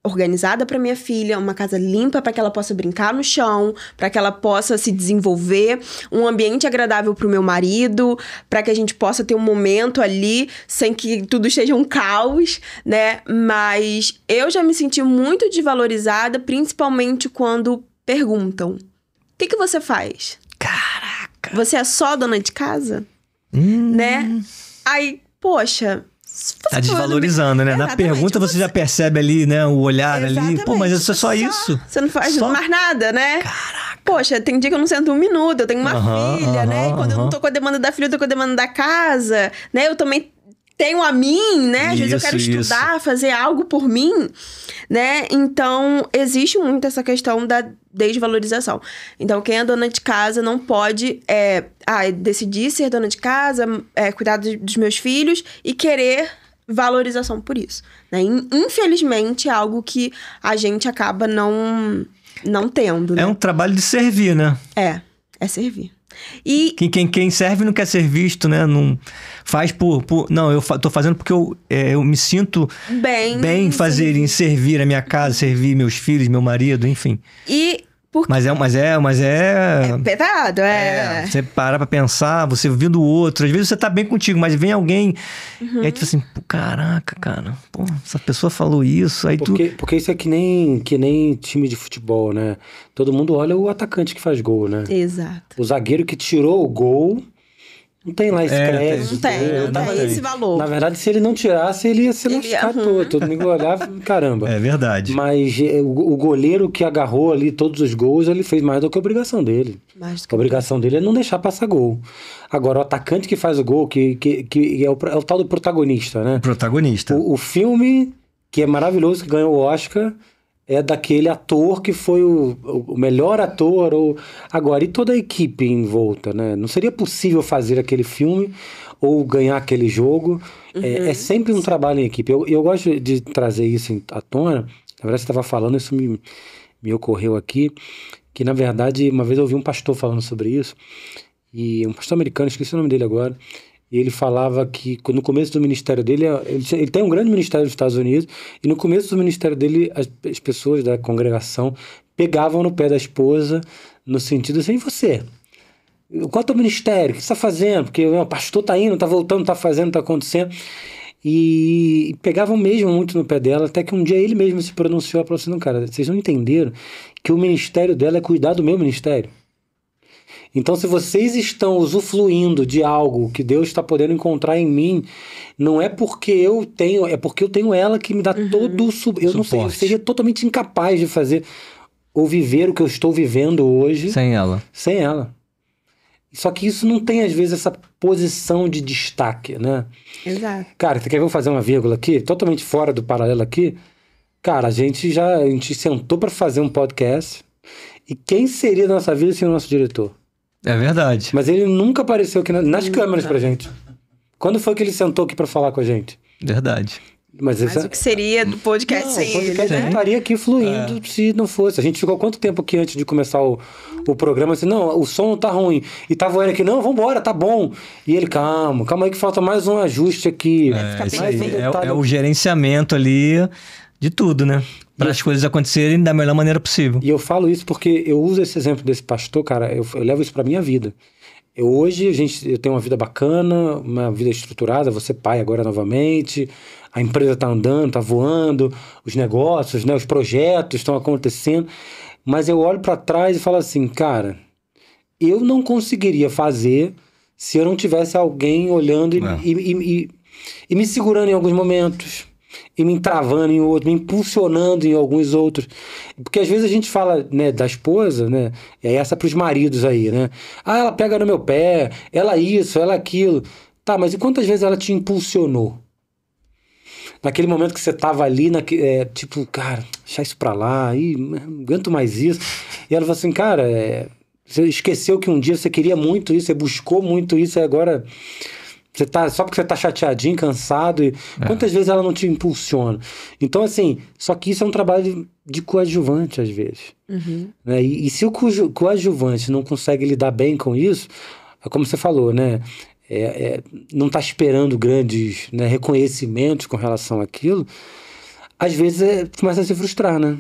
organizada para minha filha, uma casa limpa para que ela possa brincar no chão, para que ela possa se desenvolver, um ambiente agradável para o meu marido, para que a gente possa ter um momento ali sem que tudo esteja um caos, né? Mas eu já me senti muito desvalorizada, principalmente quando perguntam: o que você faz? Caraca! Você é só dona de casa? Né? Aí, poxa... Tá desvalorizando, né? Na pergunta você já percebe ali, né? O olhar ali. Pô, mas isso é só isso. Você não faz mais nada, né? Caraca. Poxa, tem dia que eu não sento um minuto, eu tenho uma filha, né? E quando eu não tô com a demanda da filha, eu tô com a demanda da casa, né? Eu também tenho a mim, né? Às vezes eu quero estudar, fazer algo por mim, né? Então, existe muito essa questão da desvalorização. Então, quem é dona de casa não pode decidir ser dona de casa, cuidar dos meus filhos e querer valorização por isso, né? Infelizmente, é algo que a gente acaba não tendo, né? É um trabalho de servir, né? É servir. E quem serve não quer ser visto, né? Não faz não, eu tô fazendo porque eu me sinto bem fazer em servir a minha casa, servir meus filhos, meu marido, enfim. E Mas é pesado, Você para pra pensar, você ouvindo o outro. Às vezes você tá bem contigo, mas vem alguém e aí tu fala assim, pô, caraca, cara, pô, essa pessoa falou isso. Aí porque isso é que nem time de futebol, né? Todo mundo olha o atacante que faz gol, né? Exato. O zagueiro que tirou o gol... Não tem lá esse crédito. Não tem esse valor. Na verdade, se ele não tirasse, ele ia se lascar todo. Todo mundo olhava, caramba. É verdade. Mas o goleiro que agarrou ali todos os gols, ele fez mais do que a obrigação dele. A obrigação dele é não deixar passar gol. Agora, o atacante que faz o gol, que é o tal do protagonista, né? Protagonista. O filme, que é maravilhoso, que ganhou o Oscar... é daquele ator que foi o melhor ator. Agora, e toda a equipe em volta, né? Não seria possível fazer aquele filme ou ganhar aquele jogo. É sempre um trabalho em equipe. Eu gosto de trazer isso à tona. Na verdade, você estava falando, isso me ocorreu aqui, que, na verdade, uma vez eu ouvi um pastor falando sobre isso, e um pastor americano, esqueci o nome dele agora, e ele falava que no começo do ministério dele, ele tem um grande ministério nos Estados Unidos, e no começo do ministério dele, as pessoas da congregação pegavam no pé da esposa, no sentido assim, e você? Quanto ao ministério? O que você está fazendo? Porque o pastor está indo, está voltando, está fazendo, está acontecendo. E pegavam mesmo muito no pé dela, até que um dia ele mesmo se pronunciou e falou assim, não, cara, vocês não entenderam que o ministério dela é cuidar do meu ministério. Então, se vocês estão usufruindo de algo que Deus está podendo encontrar em mim, não é porque eu tenho, é porque eu tenho ela que me dá todo o suporte. Não sei, eu seria totalmente incapaz de fazer ou viver o que eu estou vivendo hoje sem ela. Sem ela. Só que isso não tem, às vezes, essa posição de destaque, né? Exato. Cara, você quer ver eu fazer uma vírgula aqui? Totalmente fora do paralelo aqui. Cara, a gente sentou para fazer um podcast. E quem seria da nossa vida sem o nosso diretor? É verdade. Mas ele nunca apareceu aqui nas câmeras pra gente. Quando foi que ele sentou aqui pra falar com a gente? Verdade. Mas o que seria do podcast sem ele? O podcast não estaria aqui fluindo se não fosse. A gente ficou quanto tempo aqui antes de começar o programa? Assim, não, o som tá ruim. E tava ele aqui, não, vambora, tá bom. E ele, calma aí que falta mais um ajuste aqui. É o gerenciamento ali de tudo, né? Para as coisas acontecerem da melhor maneira possível. E eu falo isso porque eu uso esse exemplo desse pastor, cara, eu levo isso pra minha vida. Hoje eu tenho uma vida bacana, uma vida estruturada, vou ser pai agora novamente, a empresa tá andando, tá voando, os negócios, né, os projetos estão acontecendo, mas eu olho para trás e falo assim, cara, eu não conseguiria fazer se eu não tivesse alguém olhando e me segurando em alguns momentos, e me entravando em outros, me impulsionando em alguns outros. Porque às vezes a gente fala, né, da esposa, né, é essa pros maridos aí, né? Ah, ela pega no meu pé, ela isso, ela aquilo. Tá, mas e quantas vezes ela te impulsionou? Naquele momento que você tava ali, tipo, cara, deixa isso pra lá, não aguento mais isso. E ela falou assim, cara, você esqueceu que um dia você queria muito isso, você buscou muito isso, e agora... só porque você tá chateadinho, cansado. Quantas vezes ela não te impulsiona? Então, assim, só que isso é um trabalho de coadjuvante, às vezes. Né? E se o coadjuvante não consegue lidar bem com isso, é como você falou, né? Não tá esperando grandes, né, reconhecimentos com relação àquilo, às vezes começa a se frustrar, né?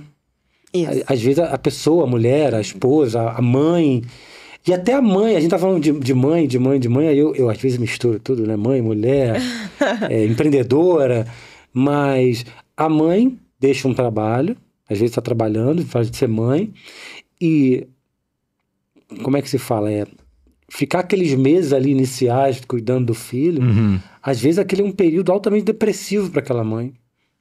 Isso. Às vezes a pessoa, a mulher, a esposa, a mãe... E até a mãe, a gente tá falando de mãe, aí eu às vezes misturo tudo, né? Mãe, mulher, empreendedora, mas a mãe deixa um trabalho, às vezes tá trabalhando, faz de ser mãe, e como é que se fala? Ficar aqueles meses ali iniciais cuidando do filho, às vezes aquele é um período altamente depressivo para aquela mãe,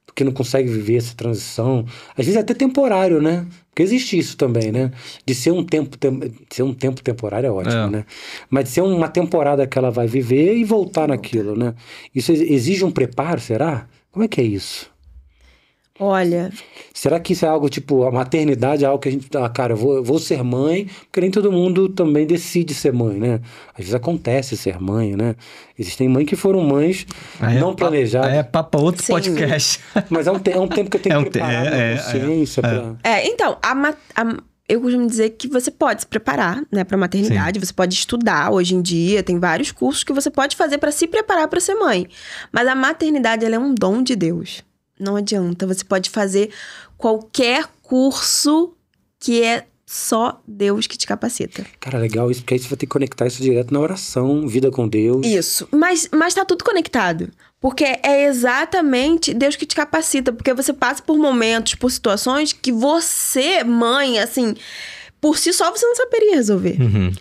porque não consegue viver essa transição, às vezes é até temporário, né? Porque existe isso também, né? De ser um tempo temporário é ótimo, né? Mas de ser uma temporada que ela vai viver e voltar naquilo, né? Isso exige um preparo, será? Como é que é isso? Olha... Será que isso é algo tipo, a maternidade é algo que a gente... cara, eu vou ser mãe, porque nem todo mundo também decide ser mãe, né? Às vezes acontece ser mãe, né? Existem mães que foram mães não planejadas. Aí é papo outro podcast. Mas é um tempo que eu tenho que preparar a consciência pra... Então, eu costumo dizer que você pode se preparar, né, para maternidade, você pode estudar hoje em dia, tem vários cursos que você pode fazer para se preparar para ser mãe. Mas a maternidade, ela é um dom de Deus. Não adianta, você pode fazer qualquer curso que é só Deus que te capacita. Cara, legal isso, porque aí você vai ter que conectar isso direto na oração, vida com Deus. Isso, mas tá tudo conectado. Porque é exatamente Deus que te capacita. Porque você passa por momentos, por situações que você, mãe, assim... Por si só, você não saberia resolver.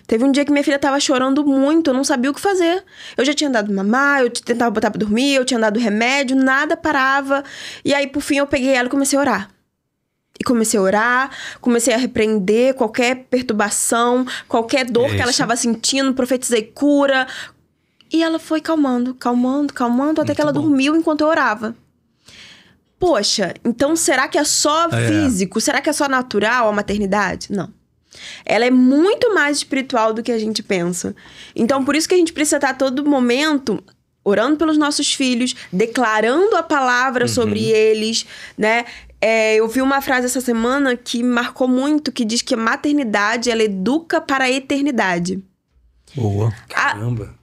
Teve um dia que minha filha tava chorando muito, eu não sabia o que fazer. Eu já tinha dado mamar, eu tentava botar pra dormir, eu tinha dado remédio, nada parava. E aí, por fim, eu peguei ela e comecei a orar. E comecei a orar, comecei a repreender qualquer perturbação, qualquer dor que ela estava sentindo, profetizei cura. E ela foi calmando, até que ela dormiu enquanto eu orava. Poxa, então será que é só físico? Será que é só natural a maternidade? Não. Ela é muito mais espiritual do que a gente pensa. Então, por isso que a gente precisa estar a todo momento orando pelos nossos filhos, declarando a palavra sobre eles, né? Eu vi uma frase essa semana que me marcou muito, que diz que a maternidade, ela educa para a eternidade. Boa. Caramba.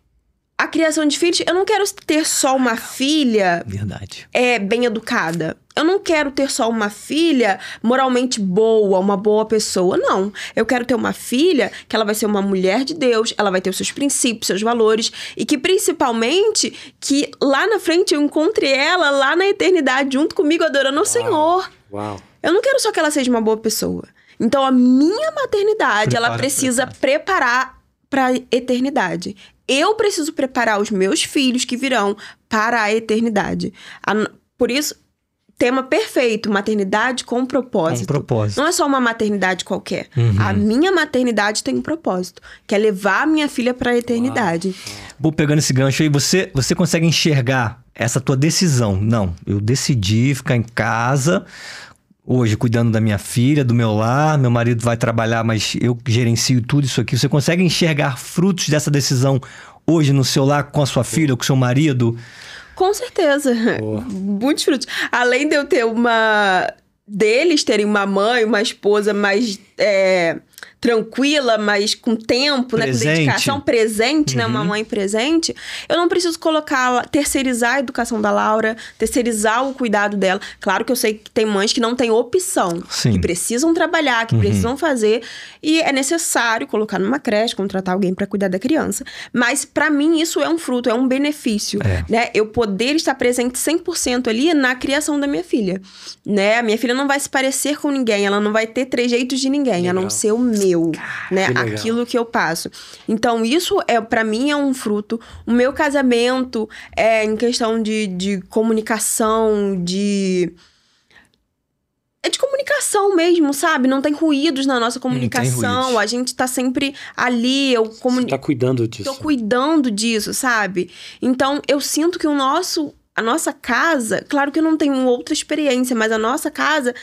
A criação de filhos, eu não quero ter só uma filha... Verdade. Bem educada. Eu não quero ter só uma filha moralmente boa, uma boa pessoa. Não. Eu quero ter uma filha que ela vai ser uma mulher de Deus, ela vai ter os seus princípios, seus valores. E que, principalmente, que lá na frente eu encontre ela lá na eternidade, junto comigo, adorando ao Senhor. Uau. Eu não quero só que ela seja uma boa pessoa. Então, a minha maternidade, ela precisa preparar para a eternidade. Eu preciso preparar os meus filhos que virão para a eternidade. Por isso, tema perfeito, maternidade com propósito. Com propósito. Não é só uma maternidade qualquer. A minha maternidade tem um propósito, que é levar a minha filha para a eternidade. Vou pegando esse gancho aí, você consegue enxergar essa tua decisão? Não, eu decidi ficar em casa... Hoje, cuidando da minha filha, do meu lar, meu marido vai trabalhar, mas eu gerencio tudo isso aqui. Você consegue enxergar frutos dessa decisão hoje no seu lar, com a sua filha, ou com o seu marido? Com certeza. Muitos frutos. Além de eu ter deles terem uma mãe, uma esposa mais tranquila, mas com tempo, né? Com dedicação, presente, né? Uma mãe presente. Eu não preciso terceirizar a educação da Laura, terceirizar o cuidado dela. Claro que eu sei que tem mães que não têm opção, que precisam trabalhar, que precisam fazer. E é necessário colocar numa creche, contratar alguém para cuidar da criança. Mas, para mim, isso é um fruto, é um benefício, né? Eu poder estar presente 100% ali na criação da minha filha, né? A minha filha não vai se parecer com ninguém, ela não vai ter trejeitos de ninguém, a não ser o meu, né? Aquilo que eu passo. Então, isso, para mim, é um fruto. O meu casamento, em questão de comunicação, de comunicação mesmo, sabe? Não tem ruídos na nossa comunicação. A gente tá sempre ali. Você tá cuidando disso. Tô cuidando disso, sabe? Então, eu sinto que a nossa casa... Claro que eu não tenho outra experiência, mas a nossa casa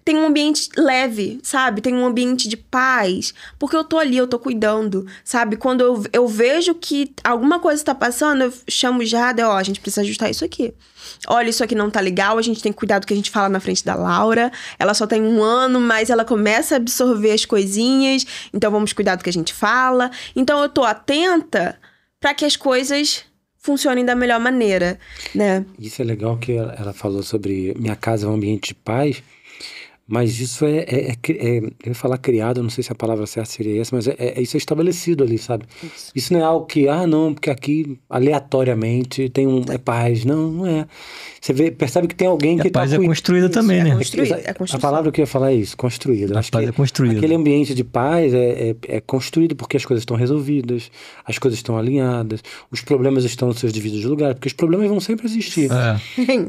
tem um ambiente leve, sabe? Tem um ambiente de paz. Porque eu tô ali, eu tô cuidando, sabe? Quando eu vejo que alguma coisa tá passando, eu chamo o Jader, a gente precisa ajustar isso aqui. Olha, isso aqui não tá legal, a gente tem que cuidar do que a gente fala na frente da Laura. Ela só tem 1 ano, mas ela começa a absorver as coisinhas. Então, vamos cuidar do que a gente fala. Então, eu tô atenta para que as coisas funcionem da melhor maneira, né? Isso é legal que ela falou sobre minha casa é um ambiente de paz. Mas isso eu ia falar criado, não sei se a palavra certa seria essa, mas isso é estabelecido ali, sabe? Isso não é algo que, não, porque aqui aleatoriamente tem paz. Não é. Você percebe que tem alguém que tá... A paz é construída também, né? A palavra que eu ia falar é isso, construída. A paz é construída. Aquele ambiente de paz é construído porque as coisas estão resolvidas, as coisas estão alinhadas, os problemas estão nos seus devidos lugares, porque os problemas vão sempre existir.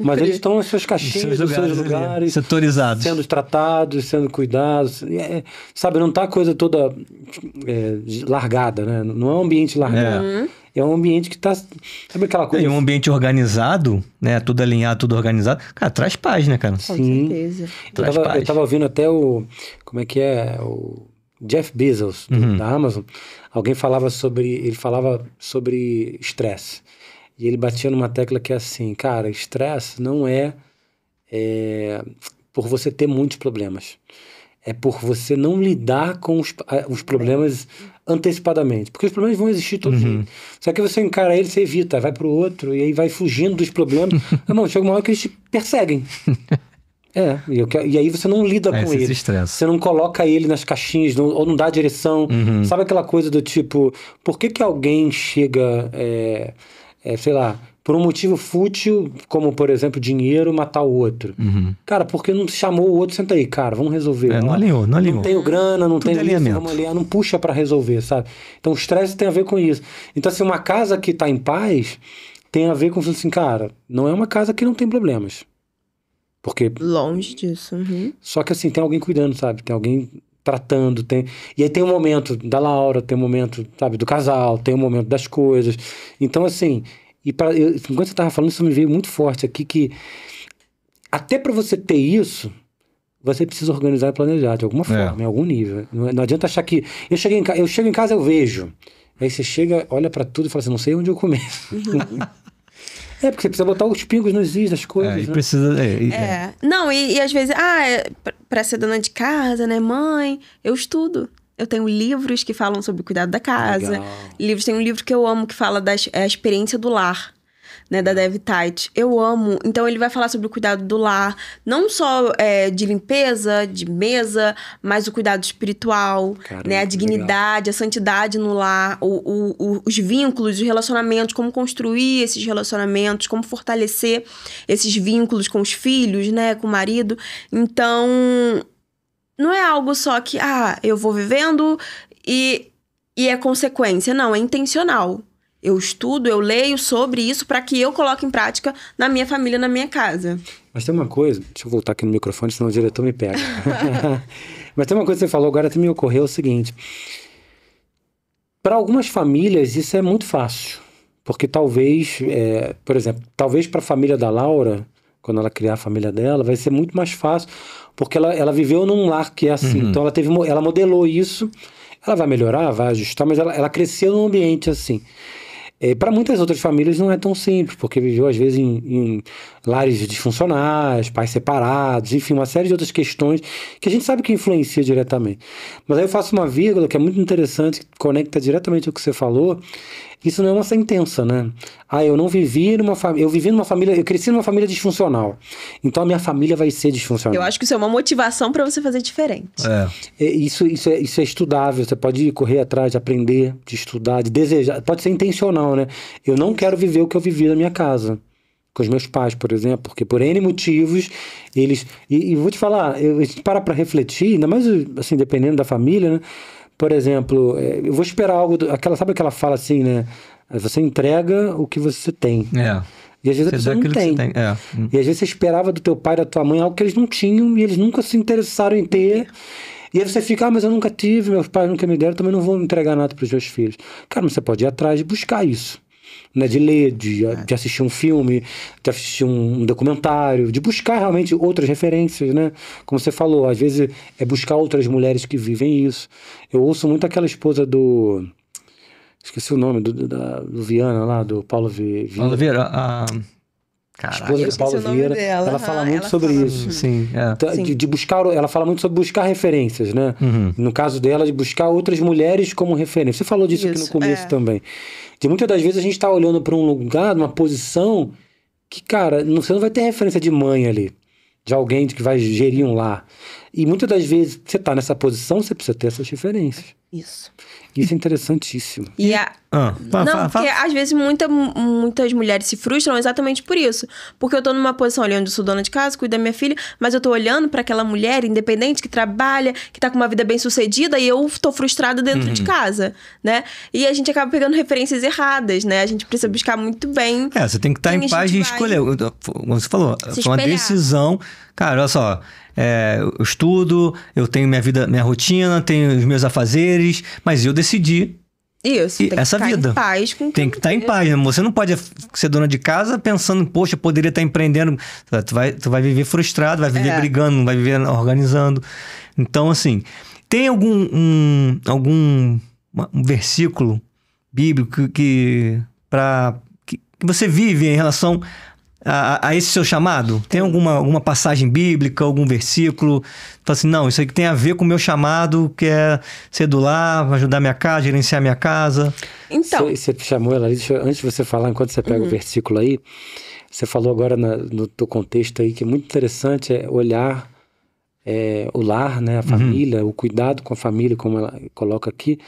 Mas eles estão nas suas caixinhas, nos seus lugares, setorizados, sendo tratados, sendo cuidados, sabe, não tá a coisa toda largada, né? Não é um ambiente largado. É um ambiente que tá... Sabe aquela coisa... E um ambiente organizado, né? Tudo alinhado, tudo organizado. Cara, traz paz, né, cara? Com certeza. Eu tava ouvindo até o Jeff Bezos, da Amazon. Alguém falava sobre estresse. E ele batia numa tecla que é assim, cara, estresse não é por você ter muitos problemas. É por você não lidar com os problemas antecipadamente. Porque os problemas vão existir todo dia. Só que você encara ele, você evita, vai pro outro, e aí vai fugindo dos problemas. Não, chega uma hora que eles te perseguem. E aí você não lida com ele. Você não coloca ele nas caixinhas, ou não dá direção. Sabe aquela coisa do tipo, por que alguém chega, sei lá, por um motivo fútil, como, por exemplo, dinheiro, matar o outro? Cara, porque não chamou o outro, senta aí, cara, vamos resolver. Não alinhou. Não tenho grana, não tenho isso, vamos alinhar, não puxa pra resolver, sabe? Então, o estresse tem a ver com isso. Então, assim, uma casa que tá em paz tem a ver com, assim, cara, não é uma casa que não tem problemas. Porque... Longe disso. Só que, assim, tem alguém cuidando, sabe? Tem alguém tratando, E aí tem o momento da Laura, tem o momento, sabe, do casal, tem o momento das coisas. Então, assim... enquanto você estava falando, isso me veio muito forte aqui, que até para você ter isso, você precisa organizar e planejar de alguma forma, em algum nível. Não adianta achar que... Eu chego em casa, eu vejo. Aí você chega, olha para tudo e fala assim, não sei onde eu começo. Porque você precisa botar os pingos nos is das coisas, e precisa... Não, e às vezes, para ser dona de casa, né, mãe, eu estudo. Eu tenho livros que falam sobre o cuidado da casa. Tem um livro que eu amo que fala da experiência do lar, né, da Dev Tite. Eu amo. Então, ele vai falar sobre o cuidado do lar. Não só de limpeza, de mesa, mas o cuidado espiritual, né, a dignidade, a santidade no lar, os vínculos, os relacionamentos, como construir esses relacionamentos, como fortalecer esses vínculos com os filhos, né, com o marido. Então... não é algo só que, eu vou vivendo e é consequência. Não, é intencional. Eu estudo, eu leio sobre isso para que eu coloque em prática na minha família, na minha casa. Mas tem uma coisa, deixa eu voltar aqui no microfone, senão o diretor me pega. Mas tem uma coisa que você falou agora que me ocorreu, é o seguinte. Para algumas famílias isso é muito fácil. Porque talvez, por exemplo, talvez para a família da Laura, quando ela criar a família dela, vai ser muito mais fácil, porque ela viveu num lar que é assim. Então ela modelou isso, ela vai melhorar, vai ajustar, mas ela cresceu num ambiente assim. Para muitas outras famílias não é tão simples, porque viveu às vezes em lares disfuncionais, pais separados, enfim, uma série de outras questões que a gente sabe que influencia diretamente. Mas aí eu faço uma vírgula que é muito interessante, que conecta diretamente ao que você falou. Isso não é uma sentença, né? Eu não vivi numa família... Eu cresci numa família disfuncional. Então a minha família vai ser disfuncional. Eu acho que isso é uma motivação para você fazer diferente. Isso é estudável. Você pode correr atrás de aprender, de estudar, de desejar. Pode ser intencional, né? Eu não quero viver o que eu vivi na minha casa. Com os meus pais, por exemplo. Porque por N motivos, eles... E vou te falar, a gente para refletir, ainda mais assim, dependendo da família, né? Por exemplo, eu vou esperar algo... Sabe aquela fala assim, né? Você entrega o que você tem. E às vezes a pessoa não tem. E às vezes você esperava do teu pai e da tua mãe algo que eles não tinham e eles nunca se interessaram em ter. E aí você fica, mas eu nunca tive, meus pais nunca me deram, também não vou entregar nada para os meus filhos. Cara, mas você pode ir atrás de buscar isso. Né, de ler, de assistir um filme, de assistir um documentário, de buscar realmente outras referências, né? Como você falou, às vezes é buscar outras mulheres que vivem isso. Eu ouço muito aquela esposa do... Esqueci o nome, do Viana lá, do Paulo Vieira. Paulo Vieira, Caraca, esposa do Paulo Vieira, ela fala muito sobre isso. Sim, de buscar, ela fala muito sobre buscar referências, né? No caso dela, de buscar outras mulheres como referência. Você falou disso aqui no começo também. De muitas das vezes a gente está olhando para um lugar, numa posição que, cara, você não vai ter referência de mãe ali, de alguém que vai gerir um lar. E muitas das vezes você está nessa posição, você precisa ter essas referências. Isso é interessantíssimo. Porque às vezes muitas mulheres se frustram exatamente por isso. Porque eu tô numa posição ali onde eu sou dona de casa, cuido da minha filha, mas eu tô olhando para aquela mulher independente que trabalha, que tá com uma vida bem sucedida e eu tô frustrada dentro de casa, né? E a gente acaba pegando referências erradas, né? A gente precisa buscar muito bem. Você tem que estar em paz de escolher. Como você falou, foi uma decisão. Cara, olha só. Eu estudo, eu tenho minha vida, minha rotina, tenho os meus afazeres, mas eu decidi tem essa vida. Em paz com tem que estar em paz. Você não pode ser dona de casa pensando, poxa, eu poderia estar empreendendo. Tu vai viver frustrado, vai viver brigando, não vai viver organizando. Então, assim, tem algum versículo bíblico que você vive em relação a esse seu chamado? Tem alguma passagem bíblica, algum versículo? Fala assim, não, isso aqui tem a ver com o meu chamado, que é ser do lar, ajudar minha casa, gerenciar minha casa. Então... Você chamou ela ali, antes de você falar, enquanto você pega o versículo aí, Você falou agora no teu contexto aí, que é muito interessante, é olhar o lar, né? A família, o cuidado com a família, como ela coloca aqui,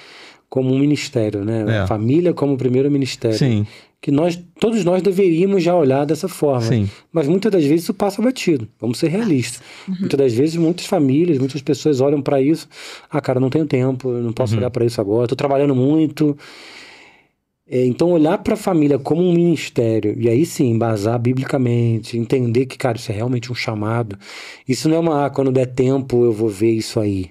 como um ministério, né? A família como o primeiro ministério. Sim. Que todos nós deveríamos já olhar dessa forma. Sim. Mas muitas das vezes isso passa batido. Vamos ser realistas. Muitas das vezes muitas famílias, muitas pessoas olham para isso. Cara, não tenho tempo, eu não posso olhar para isso agora, estou trabalhando muito. Então olhar para a família como um ministério, e aí sim, embasar biblicamente, entender que, cara, isso é realmente um chamado. Isso não é quando der tempo eu vou ver isso aí.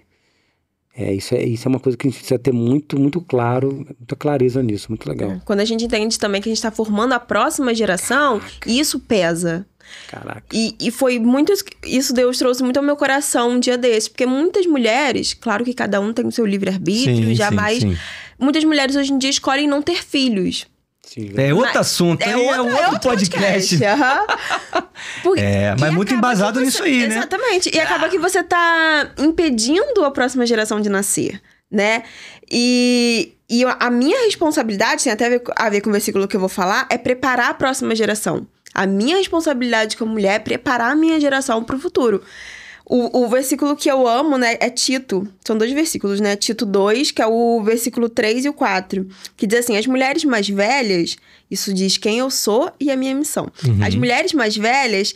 Isso é uma coisa que a gente precisa ter muito, muito claro, muita clareza nisso, muito legal. Quando a gente entende também que a gente está formando a próxima geração, isso pesa. Caraca. E foi muito... Isso Deus trouxe muito ao meu coração um dia desse. Porque muitas mulheres, claro que cada um tem o seu livre-arbítrio, jamais... Sim. Muitas mulheres hoje em dia escolhem não ter filhos. Sim, é outro assunto, é outro podcast. Mas muito embasado nisso aí, né? Exatamente. E acaba que você tá impedindo a próxima geração de nascer, né? E a minha responsabilidade, tem até a ver com o versículo que eu vou falar, é preparar a próxima geração. A minha responsabilidade como mulher é preparar a minha geração pro futuro. O versículo que eu amo, né, é Tito. São 2 versículos, né? Tito 2, que é o versículo 3 e o 4. Que diz assim, as mulheres mais velhas... Isso diz quem eu sou e a minha missão. As mulheres mais velhas,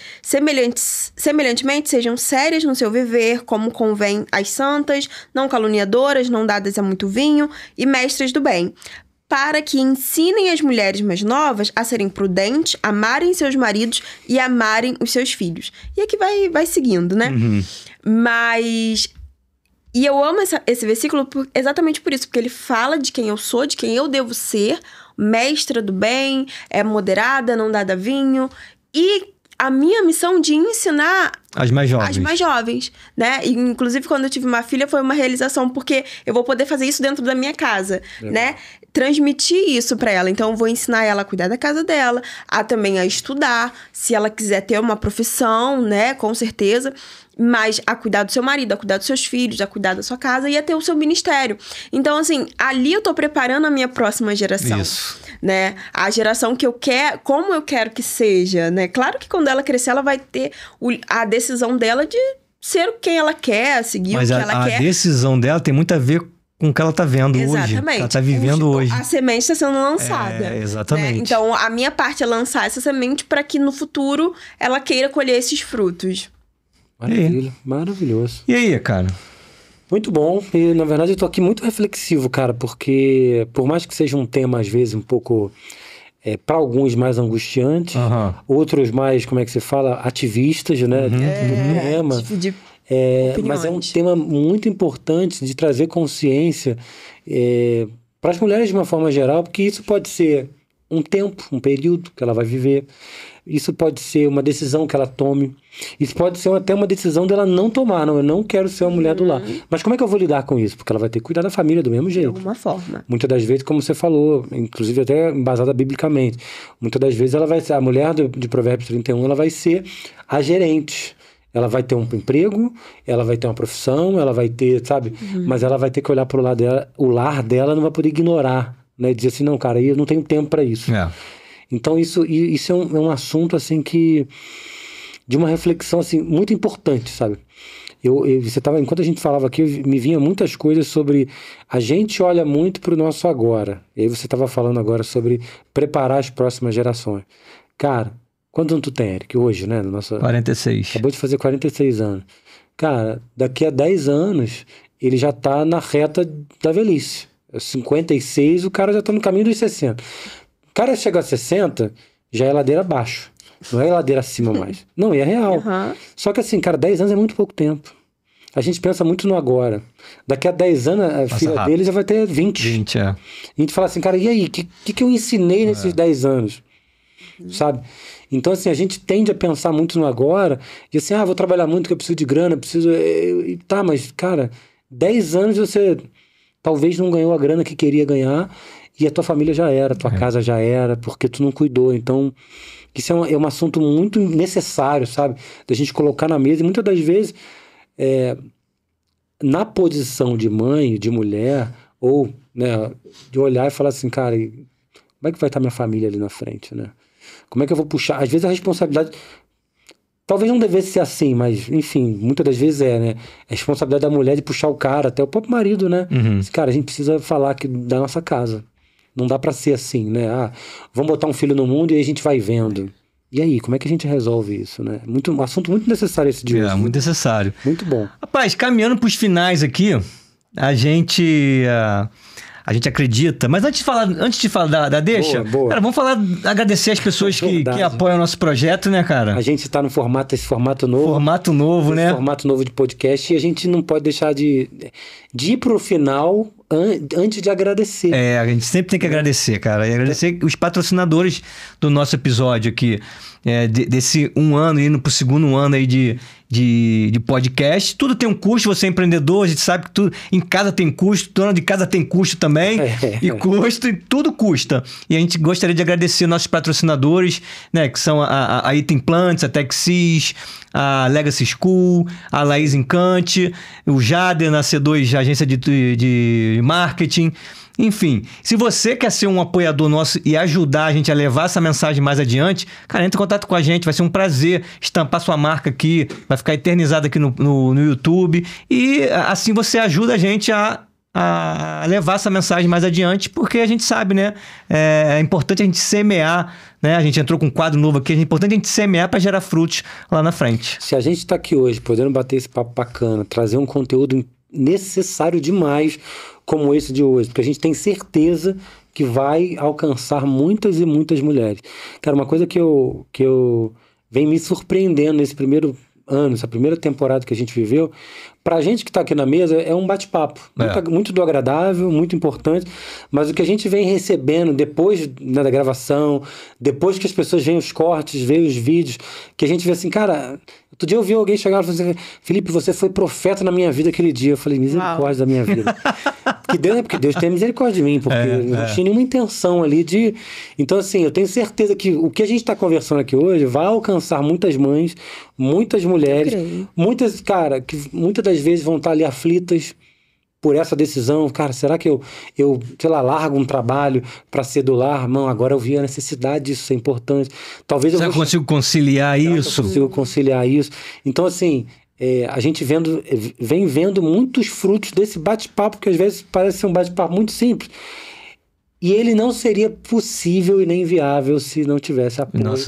semelhantemente, sejam sérias no seu viver, como convém às santas, não caluniadoras, não dadas a muito vinho e mestras do bem. Para que ensinem as mulheres mais novas a serem prudentes, amarem seus maridos e amarem os seus filhos. E aqui vai seguindo, né? Mas... E eu amo esse versículo exatamente por isso. Porque ele fala de quem eu sou, de quem eu devo ser. Mestra do bem, moderada, não dada a vinho. E a minha missão de ensinar... As mais jovens, né? E, inclusive, quando eu tive uma filha, foi uma realização. Porque eu vou poder fazer isso dentro da minha casa, né? Transmitir isso pra ela. Então, eu vou ensinar ela a cuidar da casa dela. Também a estudar. Se ela quiser ter uma profissão, né? Com certeza. Mas a cuidar do seu marido, a cuidar dos seus filhos, a cuidar da sua casa e a ter o seu ministério. Então, assim, ali eu tô preparando a minha próxima geração. Isso. Né? A geração que eu quero, como eu quero que seja, né? Claro que quando ela crescer, ela vai ter a decisão dela de ser quem ela quer, seguir o que ela quer. Mas a decisão dela tem muito a ver com o que ela tá vendo hoje. Exatamente. Que ela tá vivendo hoje. A semente está sendo lançada. Exatamente. Né? Então, a minha parte é lançar essa semente para que no futuro ela queira colher esses frutos. Maravilha, maravilhoso. E aí, cara? Muito bom. E, na verdade, eu tô aqui muito reflexivo, cara, porque por mais que seja um tema, às vezes, um pouco, para alguns, mais angustiante, outros mais, como é que se fala? Ativistas, né? Mas é um tema muito importante de trazer consciência para as mulheres de uma forma geral, porque isso pode ser um tempo, um período que ela vai viver. Isso pode ser uma decisão que ela tome. Isso pode ser até uma decisão dela não tomar. Não, eu não quero ser uma mulher do lar. Mas como é que eu vou lidar com isso? Porque ela vai ter que cuidar da família do mesmo jeito. De alguma forma. Muitas das vezes, como você falou, inclusive até embasada biblicamente, muitas das vezes ela vai ser, a mulher de Provérbios 31, ela vai ser a gerente. Ela vai ter um emprego, ela vai ter uma profissão, ela vai ter, sabe? Mas ela vai ter que olhar para o lar dela. O lar dela não vai poder ignorar, né? Dizer assim, não, cara, eu não tenho tempo para isso. Então, isso é um assunto, assim, de uma reflexão, assim, muito importante, sabe? Enquanto a gente falava aqui, me vinha muitas coisas sobre... A gente olha muito pro nosso agora. E aí você estava falando agora sobre preparar as próximas gerações. Cara, quanto tu tem, Eric, hoje, né? 46. Acabou de fazer 46 anos. Cara, daqui a 10 anos, ele já tá na reta da velhice. 56, o cara já tá no caminho dos 60. O cara chega a 60, já é ladeira abaixo. Não é ladeira acima mais. Não, é real. Só que assim, cara, 10 anos é muito pouco tempo. A gente pensa muito no agora. Daqui a 10 anos, a filha dele já vai ter 20. 20, A gente fala assim, cara, e aí? O que eu ensinei nesses 10 anos? Sabe? Então, assim, a gente tende a pensar muito no agora. E assim, vou trabalhar muito porque eu preciso de grana, Tá, mas, cara, 10 anos você talvez não ganhou a grana que queria ganhar. E a tua família já era, a tua casa já era, porque tu não cuidou. Então, isso é um assunto muito necessário, sabe? Da gente colocar na mesa. E muitas das vezes, na posição de mãe, de mulher, ou, né, de olhar e falar assim, cara, como é que vai estar minha família ali na frente, né? Como é que eu vou puxar? Às vezes a responsabilidade... Talvez não devesse ser assim, mas, enfim, muitas das vezes né? É a responsabilidade da mulher de puxar o cara, até o próprio marido, né? Cara, a gente precisa falar da nossa casa. Não dá pra ser assim, né? Vamos botar um filho no mundo e aí a gente vai vendo. E aí, como é que a gente resolve isso, né? Um assunto muito necessário esse de hoje. Muito necessário. Muito bom. Rapaz, caminhando pros finais aqui, a gente acredita, mas antes de falar da deixa, boa. Cara, vamos agradecer as pessoas que apoiam o nosso projeto, né, cara? A gente está no esse formato novo. Formato novo, né? Formato novo de podcast, e a gente não pode deixar de ir pro final antes de agradecer. A gente sempre tem que agradecer, cara. E agradecer os patrocinadores do nosso episódio aqui. Desse 1 ano, indo pro segundo ano aí de podcast. Tudo tem um custo, você é empreendedor, a gente sabe que tudo em casa tem custo, dona de casa tem custo também, e custo, e tudo custa. E a gente gostaria de agradecer nossos patrocinadores, né, que são a Item Plants, a Texis, a Legacy School, a Laís Encante, o Jader na C2, agência de marketing. Enfim, se você quer ser um apoiador nosso e ajudar a gente a levar essa mensagem mais adiante, cara, entre em contato com a gente, vai ser um prazer estampar sua marca aqui, vai ficar eternizada aqui no YouTube, e assim você ajuda a gente a levar essa mensagem mais adiante, porque a gente sabe, né? É importante a gente semear, né? A gente entrou com um quadro novo aqui, é importante a gente semear para gerar frutos lá na frente. Se a gente está aqui hoje, podendo bater esse papo bacana, trazer um conteúdo necessário demais como esse de hoje, porque a gente tem certeza que vai alcançar muitas e muitas mulheres. Cara, uma coisa que eu venho me surpreendendo nesse primeiro ano, essa primeira temporada que a gente viveu, pra gente que tá aqui na mesa, é um bate-papo. Muito do agradável, muito importante, mas o que a gente vem recebendo depois, né, da gravação, depois que as pessoas veem os cortes, veem os vídeos, que a gente vê assim, cara... Outro dia eu vi alguém chegar e falar assim, Felipe, você foi profeta na minha vida aquele dia. Eu falei, misericórdia da minha vida. Porque Deus tem misericórdia de mim, porque não tinha nenhuma intenção ali de... Então, assim, eu tenho certeza que o que a gente está conversando aqui hoje vai alcançar muitas mães, muitas mulheres, muitas, cara, que muitas das vezes vão estar ali aflitas por essa decisão. Cara, será que eu sei lá, largo um trabalho para ser do lar? Não, agora eu vi a necessidade disso, é importante. Talvez eu consigo conciliar isso? Eu consigo conciliar isso. Então, assim, a gente vem vendo muitos frutos desse bate-papo, que às vezes parece ser um bate-papo muito simples. E ele não seria possível e nem viável se não tivesse apoio dos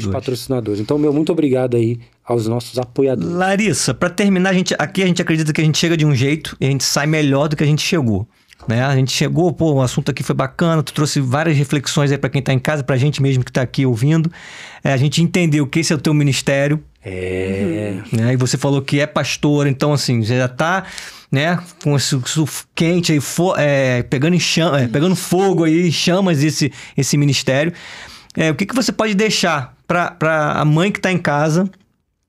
patrocinadores. Então, muito obrigado aí aos nossos apoiadores. Larissa, para terminar, a gente acredita que a gente chega de um jeito e a gente sai melhor do que a gente chegou. Né? A gente chegou, o assunto aqui foi bacana, tu trouxe várias reflexões aí para quem tá em casa, pra gente mesmo que tá aqui ouvindo. A gente entendeu que esse é o teu ministério. Né? E você falou que é pastor, então assim, já tá... né, com isso quente aí, pegando fogo aí, chamas esse ministério. O que você pode deixar para a mãe que está em casa,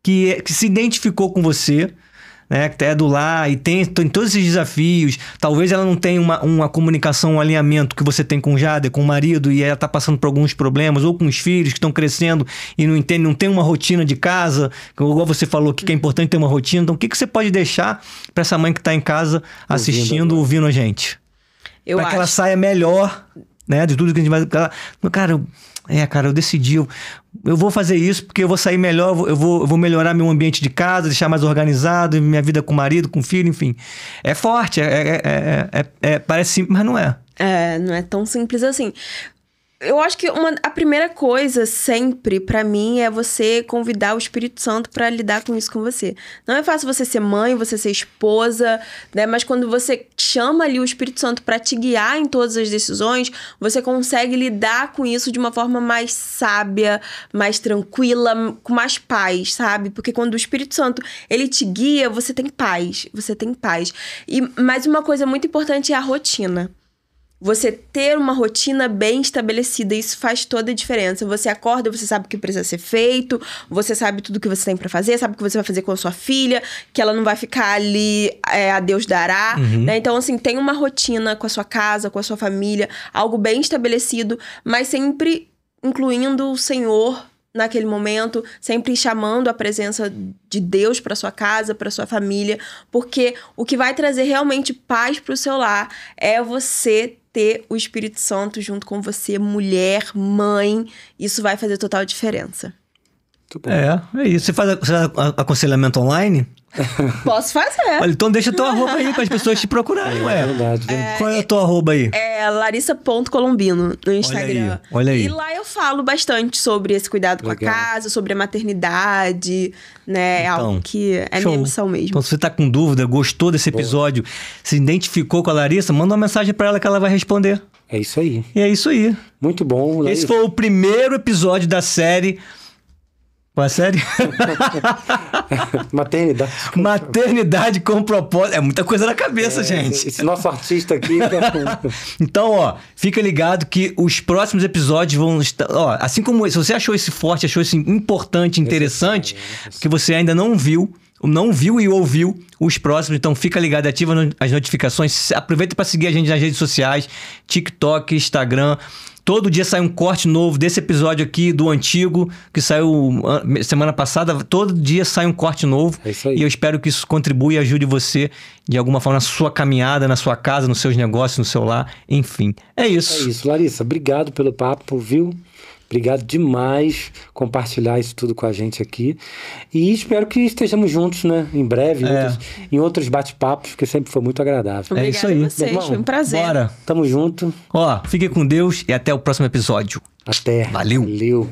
que se identificou com você, né, que é do lar e tem todos esses desafios, talvez ela não tenha uma comunicação, um alinhamento que você tem com o Jader, com o marido, e ela está passando por alguns problemas, ou com os filhos que estão crescendo e não tem uma rotina de casa, igual você falou que é importante ter uma rotina. Então, o que você pode deixar para essa mãe que está em casa assistindo, ouvindo a gente? Para que ela saia melhor, né, de tudo que a gente vai... Cara, eu decidi, eu vou fazer isso porque eu vou sair melhor, eu vou melhorar meu ambiente de casa, deixar mais organizado, minha vida com o marido, com o filho, enfim. É forte, parece simples, mas não é. Não é tão simples assim. Eu acho que a primeira coisa sempre, pra mim, é você convidar o Espírito Santo pra lidar com isso com você. Não é fácil você ser mãe, você ser esposa, né? Mas quando você chama ali o Espírito Santo pra te guiar em todas as decisões, você consegue lidar com isso de uma forma mais sábia, mais tranquila, com mais paz, sabe? Porque quando o Espírito Santo, ele te guia, você tem paz. Mas uma coisa muito importante é a rotina. Você ter uma rotina bem estabelecida, isso faz toda a diferença. Você acorda, você sabe o que precisa ser feito, você sabe tudo o que você tem pra fazer, sabe o que você vai fazer com a sua filha, que ela não vai ficar ali a Deus dará, né? Então, assim, tem uma rotina com a sua casa, com a sua família, algo bem estabelecido, mas sempre incluindo o Senhor naquele momento, sempre chamando a presença de Deus para sua casa, para sua família, porque o que vai trazer realmente paz para o seu lar é você ter o Espírito Santo junto com você, mulher, mãe. Isso vai fazer total diferença. É isso. Você faz aconselhamento online? Posso fazer. Olha, então deixa teu arroba aí para as pessoas te procurarem, ué. Verdade. Qual é a tua arroba aí? É larissa.colombino no Instagram. Olha aí. E lá eu falo bastante sobre esse cuidado com a casa, sobre a maternidade, né? Então, algo que é minha missão mesmo. Então, se você tá com dúvida, gostou desse episódio, se identificou com a Larissa, manda uma mensagem para ela que ela vai responder. É isso aí. E é isso aí. Muito bom, Larissa. Esse foi o primeiro episódio da série... Qual a série? Maternidade com propósito. É muita coisa na cabeça, gente. Esse nosso artista aqui... Então, ó, fica ligado que os próximos episódios vão estar... Ó, assim como se você achou esse forte, achou esse importante, interessante, que você ainda não viu e ouviu os próximos, então fica ligado, ativa as notificações, aproveita para seguir a gente nas redes sociais, TikTok, Instagram. Todo dia sai um corte novo desse episódio aqui, do antigo, que saiu semana passada. Todo dia sai um corte novo. É isso aí. E eu espero que isso contribua e ajude você, de alguma forma, na sua caminhada, na sua casa, nos seus negócios, no seu lar. Enfim, é isso. É isso. Larissa, obrigado pelo papo, viu? Obrigado É demais por compartilhar isso tudo com a gente aqui. E espero que estejamos juntos, né? Em breve, em outros bate-papos, porque sempre foi muito agradável. Obrigada é isso aí. A vocês, foi um prazer. Bora. Tamo junto. Ó, fique com Deus e até o próximo episódio. Até. Valeu. Valeu.